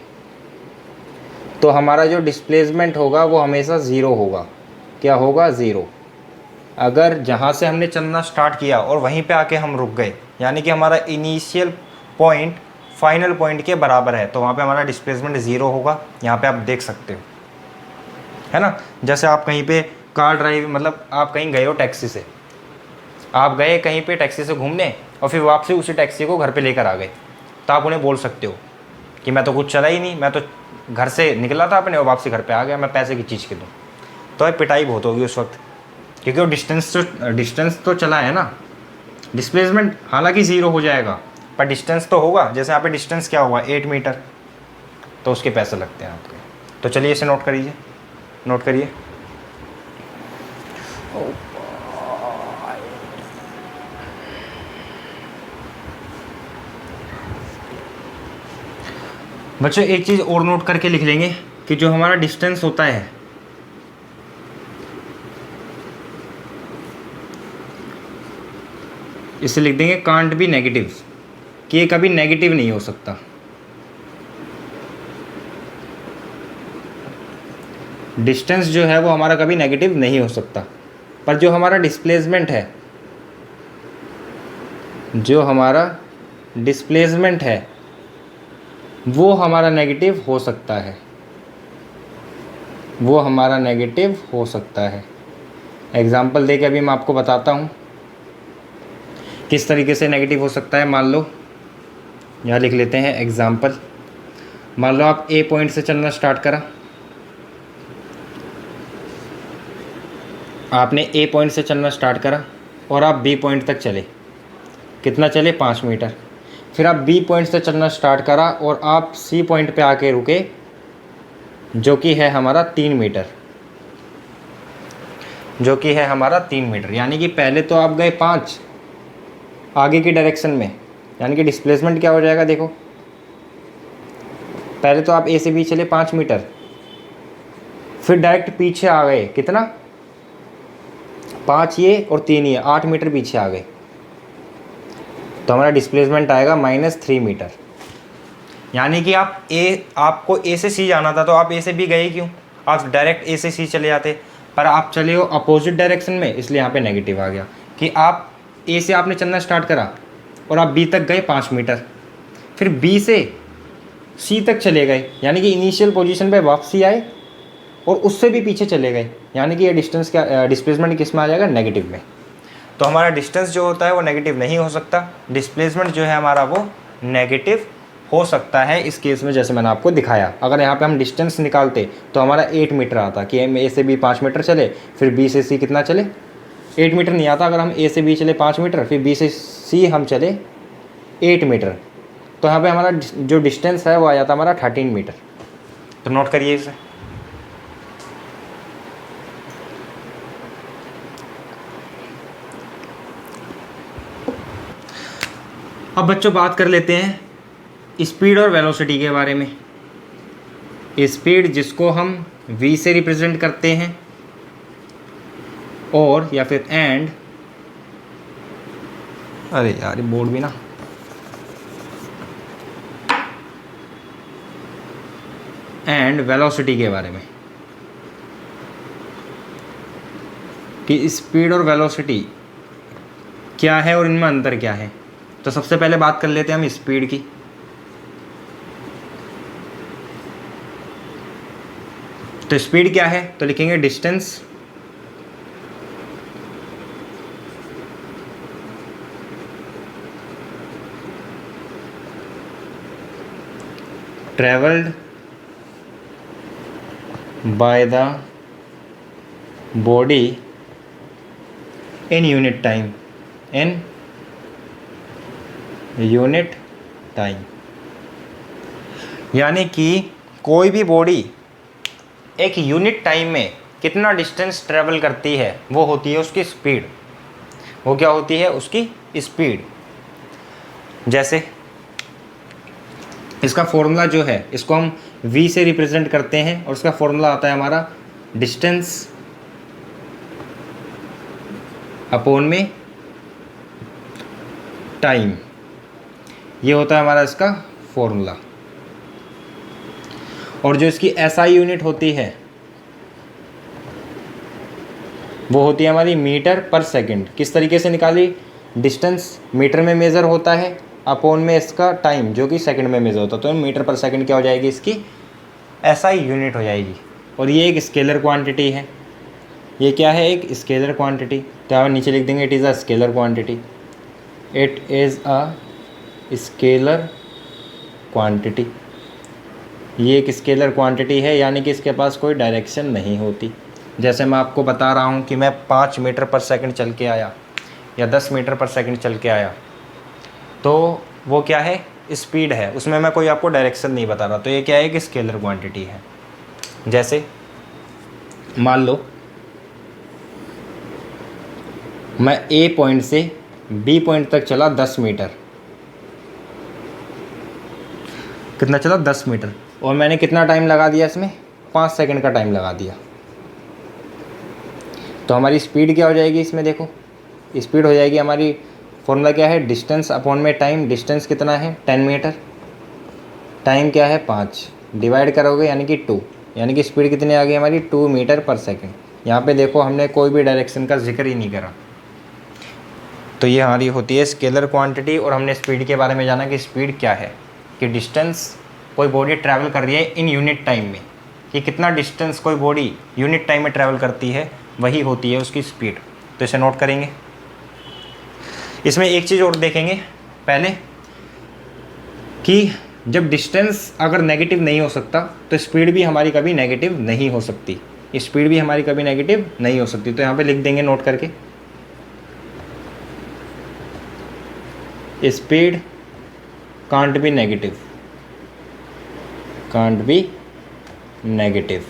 तो हमारा जो डिस्प्लेसमेंट होगा वो हमेशा 0 होगा। क्या होगा? 0। अगर जहाँ से हमने चलना स्टार्ट किया और वहीं पे आके हम रुक गए, यानी कि हमारा इनिशियल पॉइंट फाइनल पॉइंट के बराबर है, तो वहाँ पे हमारा डिस्प्लेसमेंट 0 होगा। यहाँ पे आप देख सकते हो, है ना। जैसे आप कहीं पे कार ड्राइव, मतलब आप कहीं गए हो टैक्सी से, आप गए कहीं पे टैक्सी से घूमने और फिर वापसी उसी टैक्सी को घर पे लेकर आ गए, तो आप उन्हें बोल सकते हो कि मैं तो कुछ चला ही नहीं, मैं तो घर से निकला था अपने और वापसी घर पे आ गया, मैं पैसे की चीज़ के दूँ। तो ये पिटाई बहुत होगी उस वक्त, क्योंकि वो डिस्टेंस तो चला है ना। डिस्प्लेसमेंट हालांकि 0 हो जाएगा पर डिस्टेंस तो होगा। जैसे यहाँ पे डिस्टेंस क्या हुआ? 8 मीटर, तो उसके पैसे लगते हैं आपके। तो चलिए इसे नोट करिए, नोट करिए। बच्चों एक चीज़ और नोट करके लिख लेंगे कि जो हमारा डिस्टेंस होता है इसे लिख देंगे कांट बी नेगेटिव, कि ये कभी नेगेटिव नहीं हो सकता। डिस्टेंस जो है वो हमारा कभी नेगेटिव नहीं हो सकता। पर जो हमारा डिस्प्लेसमेंट है, जो हमारा डिस्प्लेसमेंट है वो हमारा नेगेटिव हो सकता है, वो हमारा नेगेटिव हो सकता है। एग्जाम्पल देके अभी मैं आपको बताता हूँ किस तरीके से नेगेटिव हो सकता है। मान लो यहाँ लिख लेते हैं एग्जाम्पल। मान लो आप ए पॉइंट से चलना स्टार्ट करा, आपने ए पॉइंट से चलना स्टार्ट करा और आप बी पॉइंट तक चले। कितना चले? 5 मीटर। फिर आप बी पॉइंट से चलना स्टार्ट करा और आप सी पॉइंट पे आके रुके, जो कि है हमारा 3 मीटर, जो कि है हमारा 3 मीटर। यानी कि पहले तो आप गए 5 आगे की डायरेक्शन में, यानी कि डिस्प्लेसमेंट क्या हो जाएगा देखो। पहले तो आप ए से बी चले 5 मीटर, फिर डायरेक्ट पीछे आ गए, कितना? 5 ये और 3 ये, 8 मीटर पीछे आ गए। तो हमारा डिस्प्लेसमेंट आएगा -3 मीटर। यानी कि आपको ए से सी जाना था, तो आप ए से बी गए क्यों? आप डायरेक्ट ए से सी चले जाते, पर आप चले हो अपोजिट डायरेक्शन में, इसलिए यहाँ पे नेगेटिव आ गया। कि आप ए से आपने चलना स्टार्ट करा और आप बी तक गए 5 मीटर, फिर बी से सी तक चले गए, यानी कि इनिशियल पोजीशन पे वापसी आए और उससे भी पीछे चले गए। यानी कि ये डिस्टेंस क्या, डिस्प्लेसमेंट किस में आ जाएगा? नेगेटिव में। तो हमारा डिस्टेंस जो होता है वो नेगेटिव नहीं हो सकता, डिस्प्लेसमेंट जो है हमारा वो नेगेटिव हो सकता है इस केस में, जैसे मैंने आपको दिखाया। अगर यहाँ पे हम डिस्टेंस निकालते तो हमारा 8 मीटर आता, कि हम ए से बी 5 मीटर चले, फिर बी से सी कितना चले? 8 मीटर नहीं आता। अगर हम ए से बी चले 5 मीटर, फिर बी से सी हम चले 8 मीटर, तो यहाँ पे हमारा जो डिस्टेंस है वो आ जाता हमारा 13 मीटर। तो नोट करिए इसे। अब बच्चों बात कर लेते हैं स्पीड और वेलोसिटी के बारे में। स्पीड जिसको हम v से रिप्रेजेंट करते हैं, और या फिर एंड, अरे यार ये बोर्ड भी ना, एंड वेलोसिटी के बारे में, कि स्पीड और वेलोसिटी क्या है और इनमें अंतर क्या है। तो सबसे पहले बात कर लेते हैं हम स्पीड की। तो स्पीड क्या है? तो लिखेंगे distance travelled by the body in unit time, in unit time. यानी कि कोई भी बॉडी एक यूनिट टाइम में कितना डिस्टेंस ट्रेवल करती है वो होती है उसकी स्पीड। वो क्या होती है? उसकी स्पीड। जैसे इसका फॉर्मूला जो है, इसको हम v से रिप्रेजेंट करते हैं और उसका फॉर्मूला आता है हमारा डिस्टेंस अपॉन में टाइम। ये होता है हमारा इसका फॉर्मूला। और जो इसकी SI यूनिट होती है वो होती है हमारी मीटर पर सेकंड। किस तरीके से निकाली? डिस्टेंस मीटर में मेज़र होता है, अपॉन में इसका टाइम जो कि सेकंड में मेज़र होता है, तो मीटर पर सेकंड क्या हो जाएगी? इसकी SI यूनिट हो जाएगी। और ये एक स्केलर क्वांटिटी है। ये क्या है? एक स्केलर क्वांटिटी। तो आप नीचे लिख देंगे it is a scalar quantity, it is a scalar quantity. ये एक स्केलर क्वांटिटी है, यानी कि इसके पास कोई डायरेक्शन नहीं होती। जैसे मैं आपको बता रहा हूँ कि मैं 5 मीटर पर सेकंड चल के आया या 10 मीटर पर सेकंड चल के आया, तो वो क्या है? स्पीड है, उसमें मैं कोई आपको डायरेक्शन नहीं बता रहा। तो ये क्या है? एक स्केलर क्वांटिटी है। जैसे मान लो मैं ए पॉइंट से बी पॉइंट तक चला 10 मीटर। कितना चला? 10 मीटर। और मैंने कितना टाइम लगा दिया इसमें? 5 सेकंड का टाइम लगा दिया। तो हमारी स्पीड क्या हो जाएगी इसमें? देखो स्पीड हो जाएगी हमारी फॉर्मूला क्या है, डिस्टेंस अपॉन में टाइम, डिस्टेंस कितना है 10 मीटर, टाइम क्या है 5, डिवाइड करोगे यानी कि 2, यानी कि स्पीड कितनी आ गई हमारी 2 मीटर पर सेकेंड। यहाँ पे देखो हमने कोई भी डायरेक्शन का जिक्र ही नहीं करा। तो ये हमारी होती है स्केलर क्वांटिटी। और हमने स्पीड के बारे में जाना कि स्पीड क्या है, कि डिस्टेंस कोई बॉडी ट्रैवल कर रही है इन यूनिट टाइम में, कि कितना डिस्टेंस कोई बॉडी यूनिट टाइम में ट्रैवल करती है, वही होती है उसकी स्पीड। तो इसे नोट करेंगे। इसमें एक चीज़ और देखेंगे पहले, कि जब डिस्टेंस अगर नेगेटिव नहीं हो सकता तो स्पीड भी हमारी कभी नेगेटिव नहीं हो सकती, स्पीड भी हमारी कभी नेगेटिव नहीं हो सकती। तो यहाँ पे लिख देंगे नोट करके, speed can't be negative, can't be negative.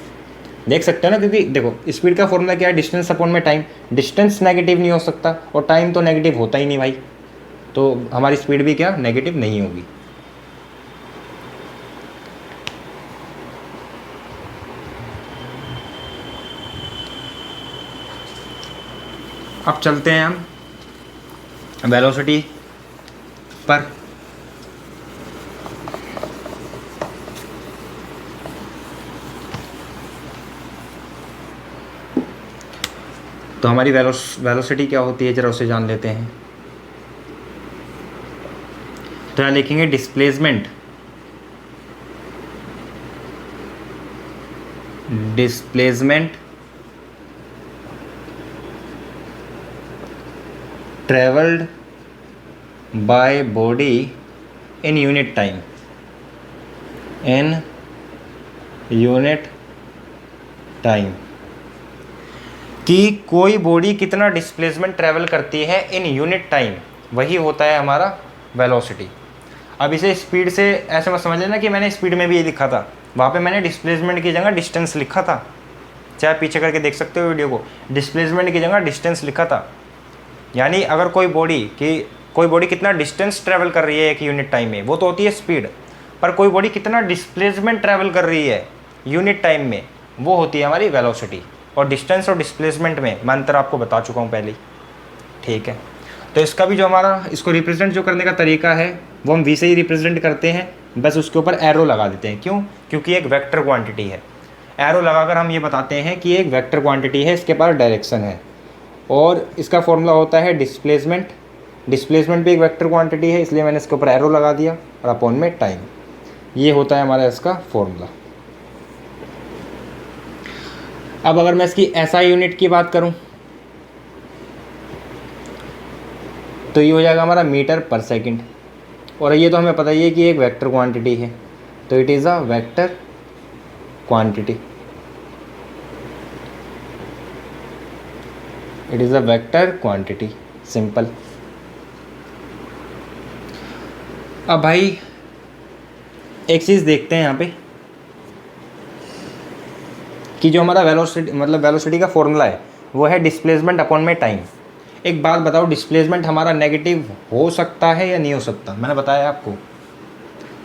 देख सकते हो ना, क्योंकि देखो स्पीड का फॉर्मूला क्या है, डिस्टेंस अपॉन में टाइम, डिस्टेंस नेगेटिव नहीं हो सकता और टाइम तो नेगेटिव होता ही नहीं भाई, तो हमारी स्पीड भी क्या नेगेटिव नहीं होगी। अब चलते हैं हम वेलोसिटी पर। तो हमारी वेलोसिटी क्या होती है, जरा उसे जान लेते हैं। तो यहाँ लिखेंगे displacement, displacement travelled by body in unit time, in unit time, कि कोई बॉडी कितना डिस्प्लेसमेंट ट्रैवल करती है इन यूनिट टाइम, वही होता है हमारा वेलोसिटी। अब इसे स्पीड से ऐसे मत समझ लेना कि मैंने स्पीड में भी ये लिखा था, वहाँ पे मैंने डिस्प्लेसमेंट की जगह डिस्टेंस लिखा था, चाहे पीछे करके देख सकते हो वीडियो को, डिस्प्लेसमेंट की जगह डिस्टेंस लिखा था। यानी अगर कोई बॉडी कितना डिस्टेंस ट्रैवल कर रही है एक यूनिट टाइम में, वो तो होती है स्पीड, पर कोई बॉडी कितना डिस्प्लेसमेंट ट्रैवल कर रही है यूनिट टाइम में, वो होती है हमारी वेलोसिटी। और डिस्टेंस और डिस्प्लेसमेंट में मैं अंतर आपको बता चुका हूँ पहले ही, ठीक है। तो इसका भी जो हमारा इसको रिप्रेजेंट जो करने का तरीका है वो हम वी से ही रिप्रेजेंट करते हैं, बस उसके ऊपर एरो लगा देते हैं। क्यों? क्योंकि एक वेक्टर क्वांटिटी है। एरो लगाकर हम ये बताते हैं कि एक वेक्टर क्वांटिटी है, इसके पास डायरेक्शन है, और इसका फॉर्मूला होता है डिस्प्लेसमेंट। डिस्प्लेसमेंट भी एक वेक्टर क्वांटिटी है, इसलिए मैंने इसके ऊपर एरो लगा दिया, और अपॉन में टाइम, ये होता है हमारा इसका फॉर्मूला। अब अगर मैं इसकी एसआई यूनिट की बात करूं तो ये हो जाएगा हमारा मीटर पर सेकंड, और ये तो हमें पता ही है कि एक वेक्टर क्वांटिटी है, तो it is a vector quantity, it is a vector quantity, simple. अब भाई एक चीज़ देखते हैं यहाँ पे कि जो हमारा वेलोसिटी का फॉर्मूला है वो है डिस्प्लेसमेंट अपॉन में टाइम। एक बात बताओ, डिस्प्लेसमेंट हमारा नेगेटिव हो सकता है या नहीं हो सकता? मैंने बताया आपको,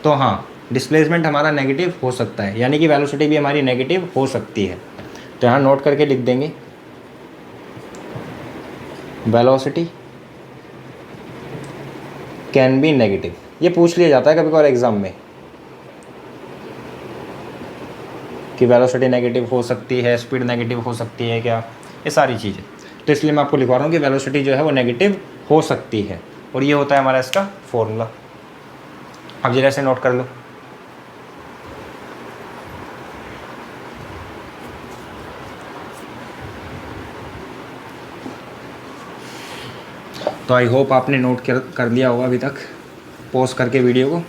तो हाँ, डिस्प्लेसमेंट हमारा नेगेटिव हो सकता है, यानी कि वेलोसिटी भी हमारी नेगेटिव हो सकती है। तो यहाँ नोट करके लिख देंगे, वेलोसिटी कैन बी नेगेटिव। ये पूछ लिया जाता है कभी कभार एग्जाम में कि वेलोसिटी नेगेटिव हो सकती है, स्पीड नेगेटिव हो सकती है क्या, ये सारी चीज़ें। तो इसलिए मैं आपको लिखवा रहा हूँ कि वेलोसिटी जो है वो नेगेटिव हो सकती है, और ये होता है हमारा इसका फॉर्मूला। अब जरा से नोट कर लो। तो आई होप आपने नोट कर लिया होगा अभी तक पॉज करके वीडियो को।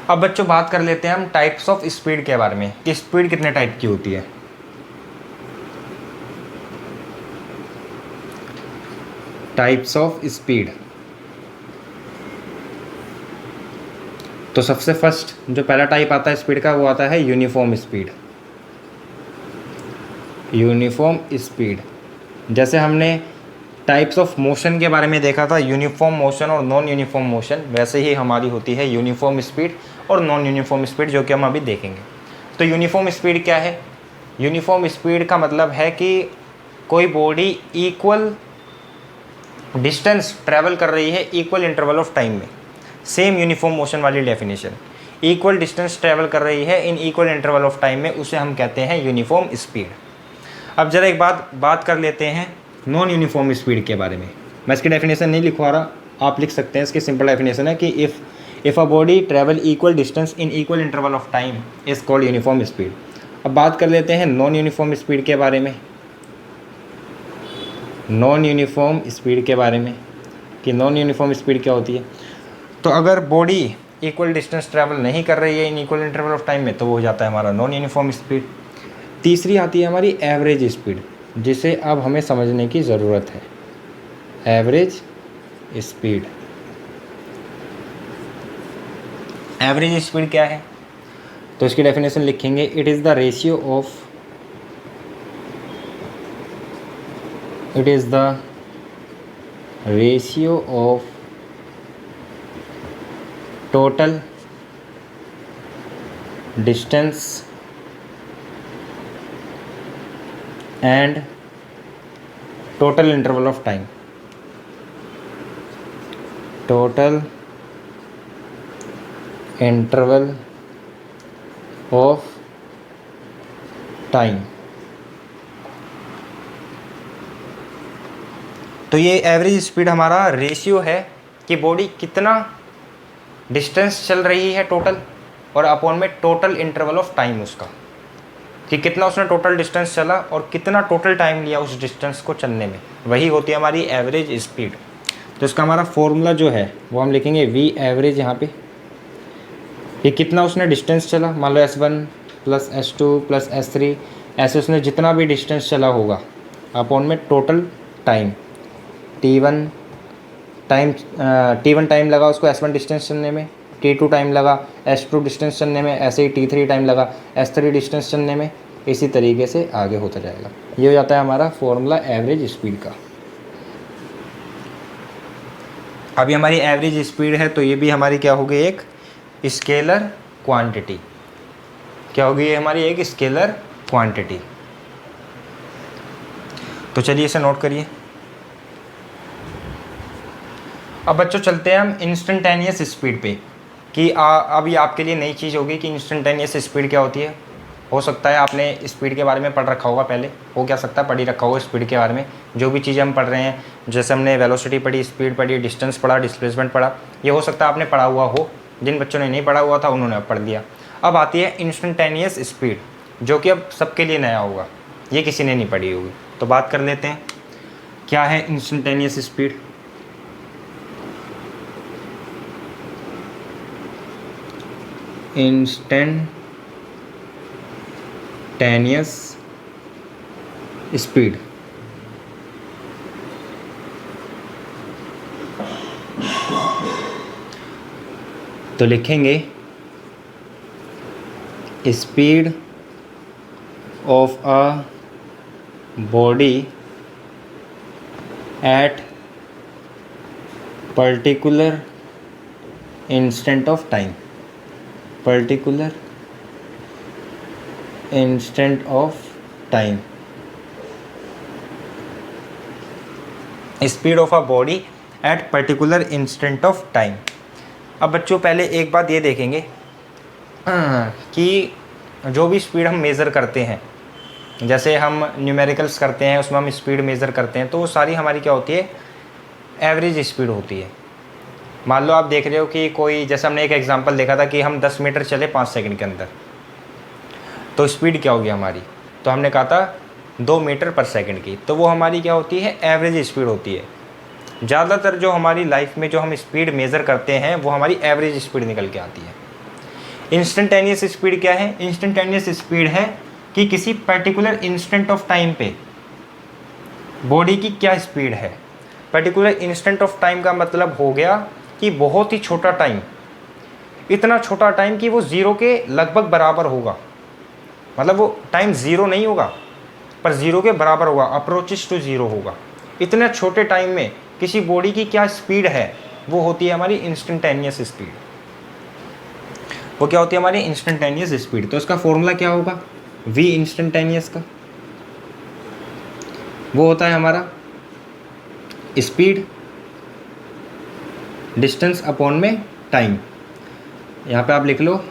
अब बच्चों बात कर लेते हैं हम टाइप्स ऑफ स्पीड के बारे में, कि स्पीड कितने टाइप की होती है। Types of speed. तो सबसे फर्स्ट जो पहला टाइप आता है स्पीड का वो आता है यूनिफॉर्म स्पीड। Uniform speed. जैसे हमने टाइप्स ऑफ मोशन के बारे में देखा था, यूनिफॉर्म मोशन और नॉन यूनिफॉर्म मोशन, वैसे ही हमारी होती है यूनिफॉर्म स्पीड और नॉन यूनिफॉर्म स्पीड, जो कि हम अभी देखेंगे। तो यूनिफॉर्म स्पीड क्या है? यूनिफॉर्म स्पीड का मतलब है कि कोई बॉडी इक्वल डिस्टेंस ट्रैवल कर रही है इक्वल इंटरवल ऑफ टाइम में। सेम यूनिफॉर्म मोशन वाली डेफिनेशन, इक्वल डिस्टेंस ट्रैवल कर रही है in equal interval of time में, उसे हम कहते हैं यूनिफॉर्म स्पीड। अब जरा एक बात कर लेते हैं नॉन यूनिफॉर्म स्पीड के बारे में। मैं इसकी डेफिनेशन नहीं लिखवा रहा, आप लिख सकते हैं। इसकी सिंपल डेफिनेशन है कि if a body travel equal distance in equal interval of time is called uniform speed. अब बात कर लेते हैं नॉन यूनिफॉर्म स्पीड के बारे में। नॉन यूनिफॉर्म स्पीड के बारे में कि नॉन यूनिफॉर्म स्पीड क्या होती है। तो अगर बॉडी इक्वल डिस्टेंस ट्रैवल नहीं कर रही है in equal interval of time में, तो वो हो जाता है हमारा नॉन यूनिफॉर्म स्पीड। तीसरी आती है हमारी एवरेज स्पीड, जिसे अब हमें समझने की ज़रूरत है। एवरेज स्पीड, एवरेज स्पीड क्या है? तो इसकी डेफिनेशन लिखेंगे, it is the ratio of total distance and total interval of time, total interval of time। तो ये एवरेज स्पीड हमारा रेशियो है कि बॉडी कितना डिस्टेंस चल रही है टोटल, और अपॉन में टोटल इंटरवल ऑफ टाइम उसका, कि कितना उसने टोटल डिस्टेंस चला और कितना टोटल टाइम लिया उस डिस्टेंस को चलने में, वही होती है हमारी एवरेज स्पीड। तो इसका हमारा फॉर्मूला जो है वो हम लिखेंगे वी एवरेज यहाँ पे, कि कितना उसने डिस्टेंस चला, मान लो S1 plus S2 plus S3, ऐसे उसने जितना भी डिस्टेंस चला होगा, अपॉन में टोटल टाइम T1 टाइम लगा उसको S1 डिस्टेंस चलने में, T2 टाइम लगा S2 डिस्टेंस चलने में, ऐसे ही T3 टाइम लगा S3 डिस्टेंस चलने में, इसी तरीके से आगे होता जाएगा। ये हो जाता है हमारा फॉर्मूला एवरेज स्पीड का। अभी हमारी एवरेज स्पीड है, तो ये भी हमारी क्या होगी, एक स्केलर क्वांटिटी। क्या होगी ये हमारी? एक स्केलर क्वांटिटी। तो चलिए इसे नोट करिए। अब बच्चों चलते हैं हम इंस्टेंटेनियस स्पीड पे, कि अभी आपके लिए नई चीज़ होगी कि इंस्टेंटेनियस स्पीड क्या होती है। हो सकता है आपने स्पीड के बारे में पढ़ रखा होगा पहले, हो क्या सकता है पढ़ ही रखा होगा स्पीड के बारे में। जो भी चीज़ें हम पढ़ रहे हैं, जैसे हमने वेलोसिटी पढ़ी, स्पीड पढ़ी, डिस्टेंस पढ़ा, डिस्प्लेसमेंट पढ़ा, ये हो सकता है आपने पढ़ा हुआ हो। जिन बच्चों ने नहीं पढ़ा हुआ था उन्होंने अब पढ़ दिया। अब आती है इंस्टेंटेनियस स्पीड, जो कि अब सबके लिए नया होगा, ये किसी ने नहीं पढ़ी होगी। तो बात कर लेते हैं क्या है इंस्टेंटेनियस स्पीड। इंस्टेंटेनियस स्पीड तो लिखेंगे speed of a body at particular instant of time, particular instant of time, speed of a body at particular instant of time. अब बच्चों पहले एक बात ये देखेंगे कि जो भी स्पीड हम मेज़र करते हैं, जैसे हम न्यूमेरिकल्स करते हैं उसमें हम स्पीड मेज़र करते हैं, तो वो सारी हमारी क्या होती है, एवरेज स्पीड होती है। मान लो आप देख रहे हो कि कोई, जैसे हमने एक एग्जांपल देखा था कि हम 10 मीटर चले 5 सेकंड के अंदर, तो स्पीड क्या होगी हमारी, तो हमने कहा था 2 मीटर पर सेकंड की, तो वो हमारी क्या होती है, एवरेज स्पीड होती है। ज़्यादातर जो हमारी लाइफ में जो हम स्पीड मेज़र करते हैं वो हमारी एवरेज स्पीड निकल के आती है। इंस्टेंटेनियस स्पीड क्या है? इंस्टेंटेनियस स्पीड है कि किसी पर्टिकुलर इंस्टेंट ऑफ टाइम पे बॉडी की क्या स्पीड है। पर्टिकुलर इंस्टेंट ऑफ टाइम का मतलब हो गया कि बहुत ही छोटा टाइम, इतना छोटा टाइम कि वो ज़ीरो के लगभग बराबर होगा, मतलब वो टाइम ज़ीरो नहीं होगा पर ज़ीरो के बराबर होगा, अप्रोचेस टू ज़ीरो होगा। इतने छोटे टाइम में किसी बॉडी की क्या स्पीड है, वो होती है हमारी इंस्टेंटेनियस स्पीड। वो क्या होती है हमारी इंस्टेंटेनियस स्पीड। तो इसका फॉर्मूला क्या होगा v इंस्टेंटेनियस का, वो होता है हमारा स्पीड डिस्टेंस अपॉन में टाइम। यहाँ पे आप लिख लो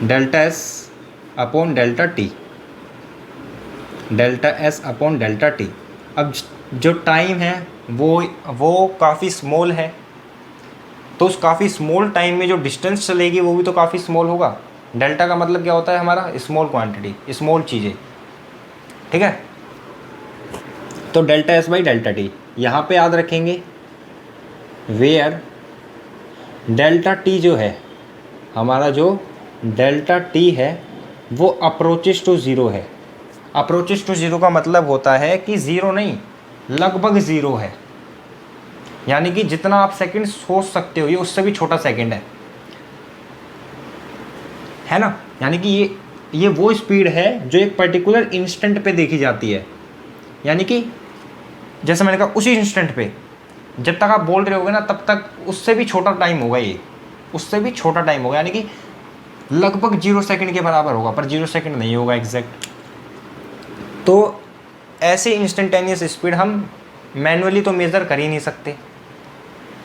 delta S upon delta T, delta S upon delta T. अब जो टाइम है वो काफ़ी स्मॉल है, तो उस काफ़ी स्मॉल टाइम में जो डिस्टेंस चलेगी वो भी तो काफ़ी स्मॉल होगा। डेल्टा का मतलब क्या होता है हमारा, स्मॉल क्वांटिटी, स्मॉल चीज़ें, ठीक है। तो delta S by delta T यहाँ पे याद रखेंगे, वेयर डेल्टा टी जो है हमारा, जो डेल्टा टी है वो अप्रोचेस टू ज़ीरो है। अप्रोचेस टू ज़ीरो का मतलब होता है कि ज़ीरो नहीं, लगभग ज़ीरो है, यानी कि जितना आप सेकंड सोच सकते हो ये उससे भी छोटा सेकंड है ना। यानी कि ये वो स्पीड है जो एक पर्टिकुलर इंस्टेंट पे देखी जाती है, यानी कि जैसे मैंने कहा उसी इंस्टेंट पे जब तक आप बोल रहे होगे ना तब तक उससे भी छोटा टाइम होगा, ये उससे भी छोटा टाइम होगा, यानी कि लगभग 0 सेकंड के बराबर होगा, पर 0 सेकंड नहीं होगा एग्जैक्ट। तो ऐसे इंस्टेंटेनियस स्पीड हम मैनुअली तो मेज़र कर ही नहीं सकते।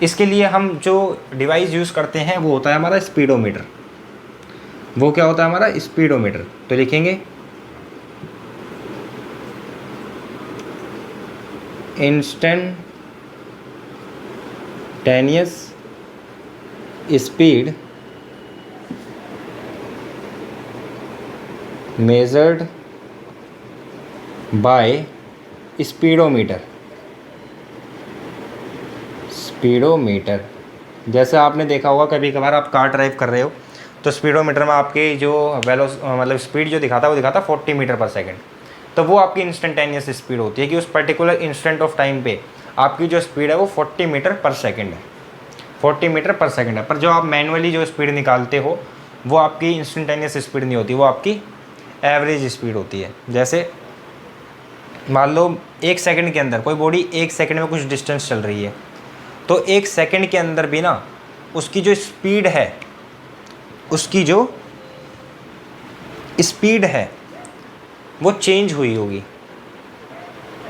इसके लिए हम जो डिवाइस यूज़ करते हैं वो होता है हमारा स्पीडोमीटर। वो क्या होता है हमारा स्पीडोमीटर। तो लिखेंगे instantaneous speed measured by speedometer. Speedometer जैसे आपने देखा होगा कभी कभार आप कार ड्राइव कर रहे हो तो स्पीडोमीटर में आपके जो मतलब स्पीड जो दिखाता है वो दिखाता है 40 मीटर पर सेकंड। तो वो आपकी इंस्टेंटेनियस स्पीड होती है कि उस पर्टिकुलर इंस्टेंट ऑफ टाइम पे आपकी जो स्पीड है वो 40 मीटर पर सेकंड है, 40 मीटर पर सेकंड है। पर जो आप मैनुअली जो स्पीड निकालते हो वो आपकी इंस्टेंटेनियस स्पीड नहीं होती, वो आपकी एवरेज स्पीड होती है। जैसे मान लो 1 सेकंड के अंदर कोई बॉडी 1 सेकंड में कुछ डिस्टेंस चल रही है, तो 1 सेकंड के अंदर भी ना उसकी जो स्पीड है, उसकी जो स्पीड है वो चेंज हुई होगी।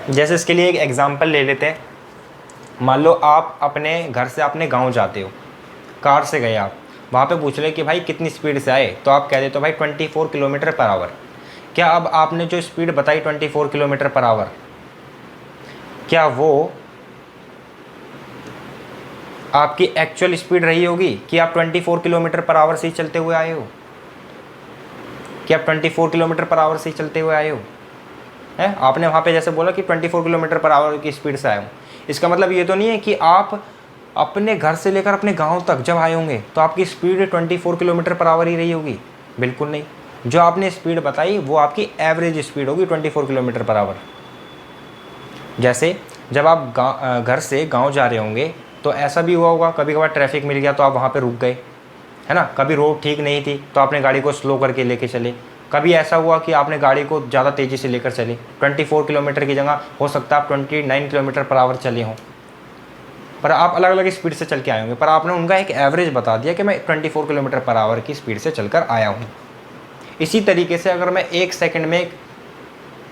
जैसे इसके लिए एक एग्जांपल ले लेते हैं। मान लो आप अपने घर से अपने गांव जाते हो, कार से गए आप, वहाँ पे पूछ रहे कि भाई कितनी स्पीड से आए, तो आप कह देते हो भाई 24 किलोमीटर पर आवर। क्या अब आपने जो स्पीड बताई 24 किलोमीटर पर आवर, क्या वो आपकी एक्चुअल स्पीड रही होगी कि आप 24 किलोमीटर पर आवर से ही चलते हुए आए हो? कि आप 24 किलोमीटर पर आवर से ही चलते हुए आए हो? है आपने वहाँ पे जैसे बोला कि 24 किलोमीटर पर आवर की स्पीड से आए हो, इसका मतलब ये तो नहीं है कि आप अपने घर से लेकर अपने गांव तक जब आए होंगे तो आपकी स्पीड 24 किलोमीटर पर आवर ही रही होगी, बिल्कुल नहीं। जो आपने स्पीड बताई वो आपकी एवरेज स्पीड होगी 24 किलोमीटर पर आवर। जैसे जब आप घर से गांव जा रहे होंगे तो ऐसा भी हुआ होगा, कभी कभार ट्रैफिक मिल गया तो आप वहाँ पे रुक गए, है ना। कभी रोड ठीक नहीं थी तो आपने गाड़ी को स्लो करके लेके चले। कभी ऐसा हुआ कि आपने गाड़ी को ज़्यादा तेज़ी से लेकर चले, 24 किलोमीटर की जगह हो सकता है आप 29 किलोमीटर पर आवर चले हों, पर आप अलग अलग स्पीड से चल के आए होंगे, पर आपने उनका एक एवरेज बता दिया कि मैं 24 किलोमीटर पर आवर की स्पीड से चलकर आया हूँ। इसी तरीके से अगर मैं 1 सेकंड में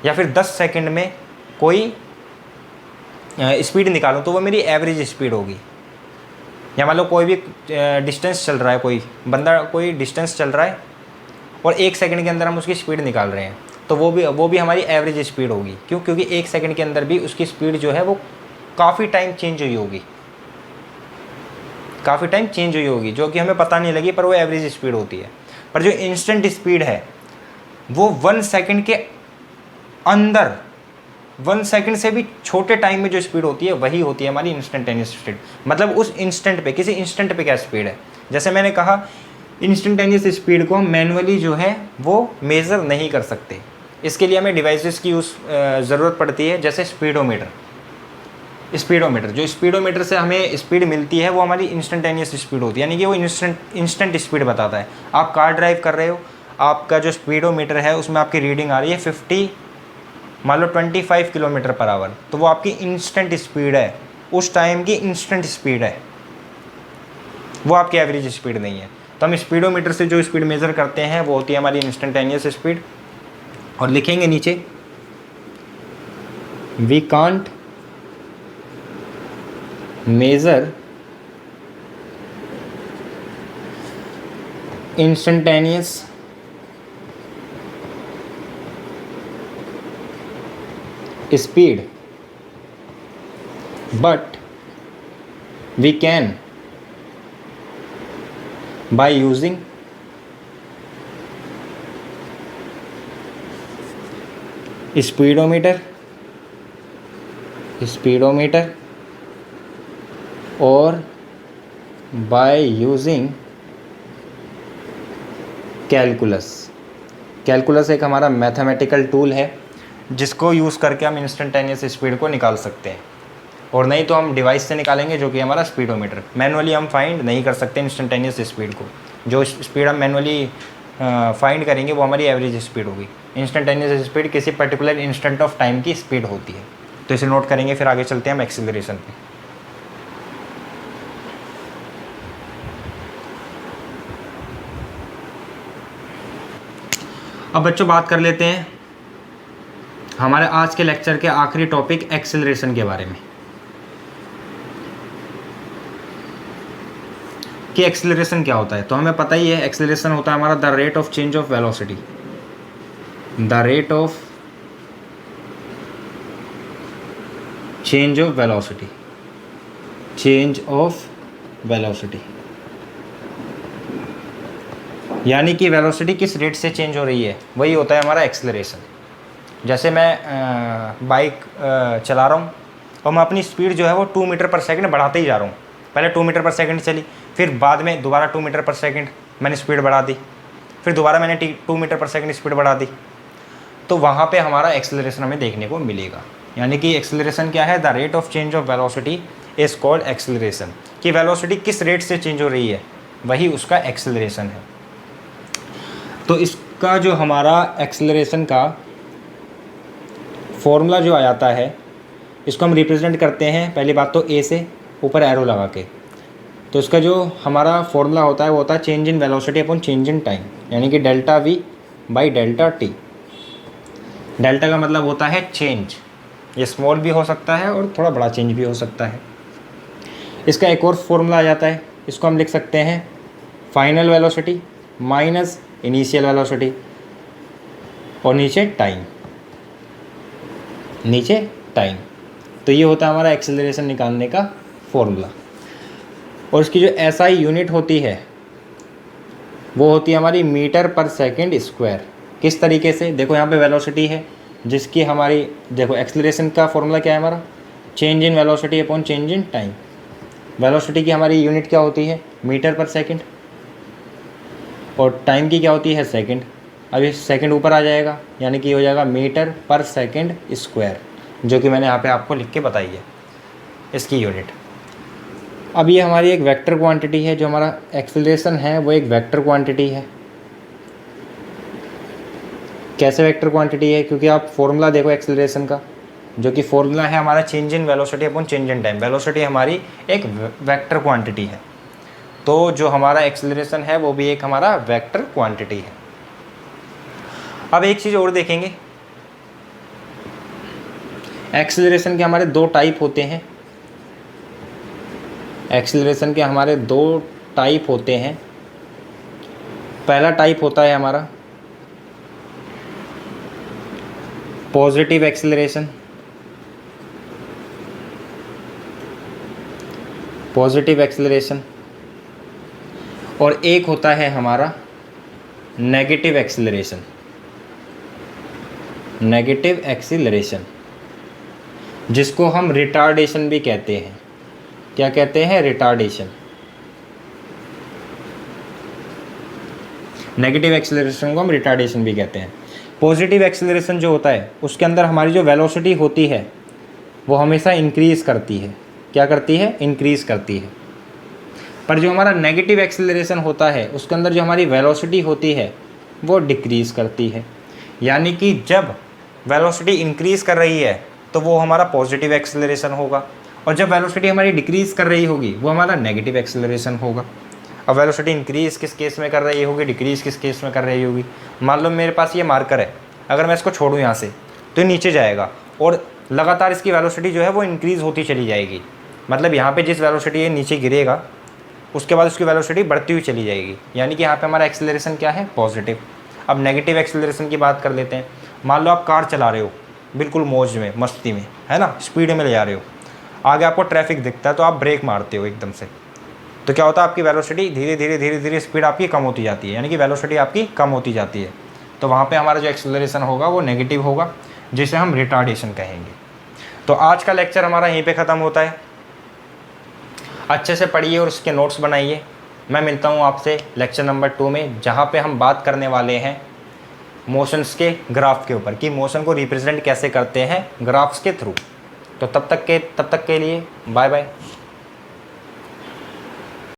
या फिर 10 सेकंड में कोई स्पीड निकालूं तो वो मेरी एवरेज स्पीड होगी। या मान लो कोई भी डिस्टेंस चल रहा है, कोई बंदा कोई डिस्टेंस चल रहा है और 1 सेकंड के अंदर हम उसकी स्पीड निकाल रहे हैं, तो वो भी हमारी एवरेज स्पीड होगी। क्यों? क्योंकि 1 सेकंड के अंदर भी उसकी स्पीड जो है वो काफ़ी टाइम चेंज हुई होगी, काफ़ी टाइम चेंज हुई होगी, जो कि हमें पता नहीं लगी, पर वो एवरेज स्पीड होती है। पर जो इंस्टेंट स्पीड है वो 1 सेकंड के अंदर, 1 सेकंड से भी छोटे टाइम में जो स्पीड होती है वही होती है हमारी इंस्टेंटेनियस स्पीड। मतलब उस इंस्टेंट पे, किसी इंस्टेंट पे क्या स्पीड है। जैसे मैंने कहा इंस्टेंटेनियस स्पीड को हम मैनुअली जो है वो मेज़र नहीं कर सकते, इसके लिए हमें डिवाइसेस की ज़रूरत पड़ती है। जैसे स्पीडोमीटर, जो स्पीडोमीटर से हमें स्पीड मिलती है वो हमारी इंस्टेंटेनियस स्पीड होती है, यानी कि वो इंस्टेंट स्पीड बताता है। आप कार ड्राइव कर रहे हो, आपका जो स्पीडोमीटर है उसमें आपकी रीडिंग आ रही है 50, मान लो 25 किलोमीटर पर आवर, तो वो आपकी इंस्टेंट स्पीड है, उस टाइम की इंस्टेंट स्पीड है, वो आपकी एवरेज स्पीड नहीं है। तो हम स्पीडोमीटर से जो स्पीड मेज़र करते हैं वो होती है हमारी इंस्टेंटेनियस स्पीड। और लिखेंगे नीचे, we can't measure instantaneous speed but we can by using speedometer और by using कैलकुलस एक हमारा मैथमेटिकल टूल है जिसको यूज़ करके हम इंस्टेंटेनियस स्पीड को निकाल सकते हैं, और नहीं तो हम डिवाइस से निकालेंगे जो कि हमारा स्पीडोमीटर। मैनुअली हम फाइंड नहीं कर सकते इंस्टेंटेनियस स्पीड को, जो स्पीड हम मैनुअली फाइंड करेंगे वो हमारी एवरेज स्पीड होगी। इंस्टेंटेनियस स्पीड किसी पर्टिकुलर इंस्टेंट ऑफ टाइम की स्पीड होती है। तो इसे नोट करेंगे, फिर आगे चलते हैं हम एक्सीलरेशन पे। अब बच्चों बात कर लेते हैं हमारे आज के लेक्चर के आखिरी टॉपिक एक्सीलरेशन के बारे में, कि एक्सीलरेशन क्या होता है। तो हमें पता ही है एक्सीलरेशन होता है हमारा the rate of change of velocity, the rate of change of velocity, change of velocity, यानी कि वेलोसिटी किस रेट से चेंज हो रही है वही होता है हमारा एक्सीलरेशन। जैसे मैं बाइक चला रहा हूँ और मैं अपनी स्पीड जो है वो 2 मीटर पर सेकंड बढ़ाते ही जा रहा हूँ। पहले 2 मीटर पर सेकंड चली, फिर बाद में दोबारा 2 मीटर पर सेकंड मैंने स्पीड बढ़ा दी, फिर दोबारा मैंने 2 मीटर पर सेकंड स्पीड बढ़ा दी, तो वहाँ पे हमारा एक्सीलरेशन हमें देखने को मिलेगा। यानी कि एक्सीलरेशन क्या है, the rate of change of velocity is called acceleration, कि वेलोसिटी किस रेट से चेंज हो रही है वही उसका एक्सीलरेशन है। तो इसका जो हमारा एक्सीलरेशन का फॉर्मूला जो आ जाता है, इसको हम रिप्रेजेंट करते हैं पहली बात तो ए से ऊपर एरो लगा के। तो इसका जो हमारा फॉर्मूला होता है वो होता है change in velocity upon change in time, यानी कि delta we by delta T. Delta का मतलब होता है चेंज, ये स्मॉल भी हो सकता है और थोड़ा बड़ा चेंज भी हो सकता है। इसका एक और फॉर्मूला आ जाता है, इसको हम लिख सकते हैं final velocity minus initial velocity और नीचे टाइम, नीचे टाइम। तो ये होता है हमारा एक्सीलरेशन निकालने का फॉर्मूला। और इसकी जो एसआई यूनिट होती है वो होती है हमारी मीटर पर सेकंड स्क्वायर। किस तरीके से, देखो यहाँ पे वेलोसिटी है जिसकी हमारी, देखो एक्सीलरेशन का फॉर्मूला क्या है हमारा, change in velocity upon change in time. Velocity की हमारी यूनिट क्या होती है, मीटर पर सेकंड, और टाइम की क्या होती है, सेकंड। अब ये सेकंड ऊपर आ जाएगा, यानी कि हो जाएगा मीटर पर सेकंड स्क्वायर, जो कि मैंने यहाँ पे आपको लिख के बताई है इसकी यूनिट। अब ये हमारी एक वेक्टर क्वांटिटी है, जो हमारा एक्सीलरेशन है वो एक वेक्टर क्वांटिटी है। कैसे वेक्टर क्वांटिटी है, क्योंकि आप फॉर्मूला देखो एक्सीलरेशन का, जो कि फॉर्मूला है हमारा change in velocity upon change in time. Velocity हमारी एक वेक्टर क्वांटिटी है, तो जो हमारा एक्सीलरेशन है वो भी एक हमारा वेक्टर क्वांटिटी है। अब एक चीज़ और देखेंगे, एक्सीलरेशन के हमारे दो टाइप होते हैं। एक्सीलरेशन के हमारे दो टाइप होते हैं। पहला टाइप होता है हमारा पॉजिटिव एक्सीलरेशन, पॉजिटिव एक्सीलरेशन, और एक होता है हमारा नेगेटिव एक्सीलरेशन, नेगेटिव एक्सीलरेशन, जिसको हम रिटार्डेशन भी कहते हैं। क्या कहते हैं, रिटार्डेशन। नेगेटिव एक्सीलरेशन को हम रिटार्डेशन भी कहते हैं। पॉजिटिव एक्सीलरेशन जो होता है उसके अंदर हमारी जो वेलोसिटी होती है वो हमेशा इंक्रीज़ करती है। क्या करती है, इंक्रीज़ करती है। पर जो हमारा नेगेटिव एक्सीलरेशन होता है उसके अंदर जो हमारी वेलोसिटी होती है वो डिक्रीज़ करती है। यानी कि जब वेलोसिटी इंक्रीज़ कर रही है तो वो हमारा पॉजिटिव एक्सेलरेशन होगा, और जब वेलोसिटी हमारी डिक्रीज़ कर रही होगी वो हमारा नेगेटिव एक्सेलरेशन होगा। अब वेलोसिटी इंक्रीज़ किस केस में कर रही होगी, डिक्रीज़ किस केस में कर रही होगी। मान लो मेरे पास ये मार्कर है, अगर मैं इसको छोड़ूँ यहाँ से तो ये नीचे जाएगा और लगातार इसकी वेलोसिटी जो है वो इंक्रीज़ होती चली जाएगी। मतलब यहाँ पे जिस वेलोसिटी ये नीचे गिरेगा उसके बाद उसकी वेलोसिटी बढ़ती हुई चली जाएगी, यानी कि यहाँ पे हमारा एक्सेलरेशन क्या है, पॉजिटिव। अब नेगेटिव एक्सेलरेशन की बात कर लेते हैं। मान लो आप कार चला रहे हो बिल्कुल मौज में, मस्ती में, है ना, स्पीड में ले जा रहे हो, आगे आपको ट्रैफिक दिखता है तो आप ब्रेक मारते हो एकदम से, तो क्या होता है, आपकी वेलोसिटी धीरे धीरे धीरे धीरे स्पीड आपकी कम होती जाती है, यानी कि वेलोसिटी आपकी कम होती जाती है। तो वहाँ पे हमारा जो एक्सेलरेशन होगा वो नेगेटिव होगा, जिसे हम रिटार्डेशन कहेंगे। तो आज का लेक्चर हमारा यहीं पे ख़त्म होता है। अच्छे से पढ़िए और उसके नोट्स बनाइए। मैं मिलता हूँ आपसे लेक्चर नंबर 2 में, जहाँ पे हम बात करने वाले हैं मोशंस के ग्राफ के ऊपर, कि मोशन को रिप्रेजेंट कैसे करते हैं ग्राफ्स के थ्रू। तो तब तक के लिए बाय बाय।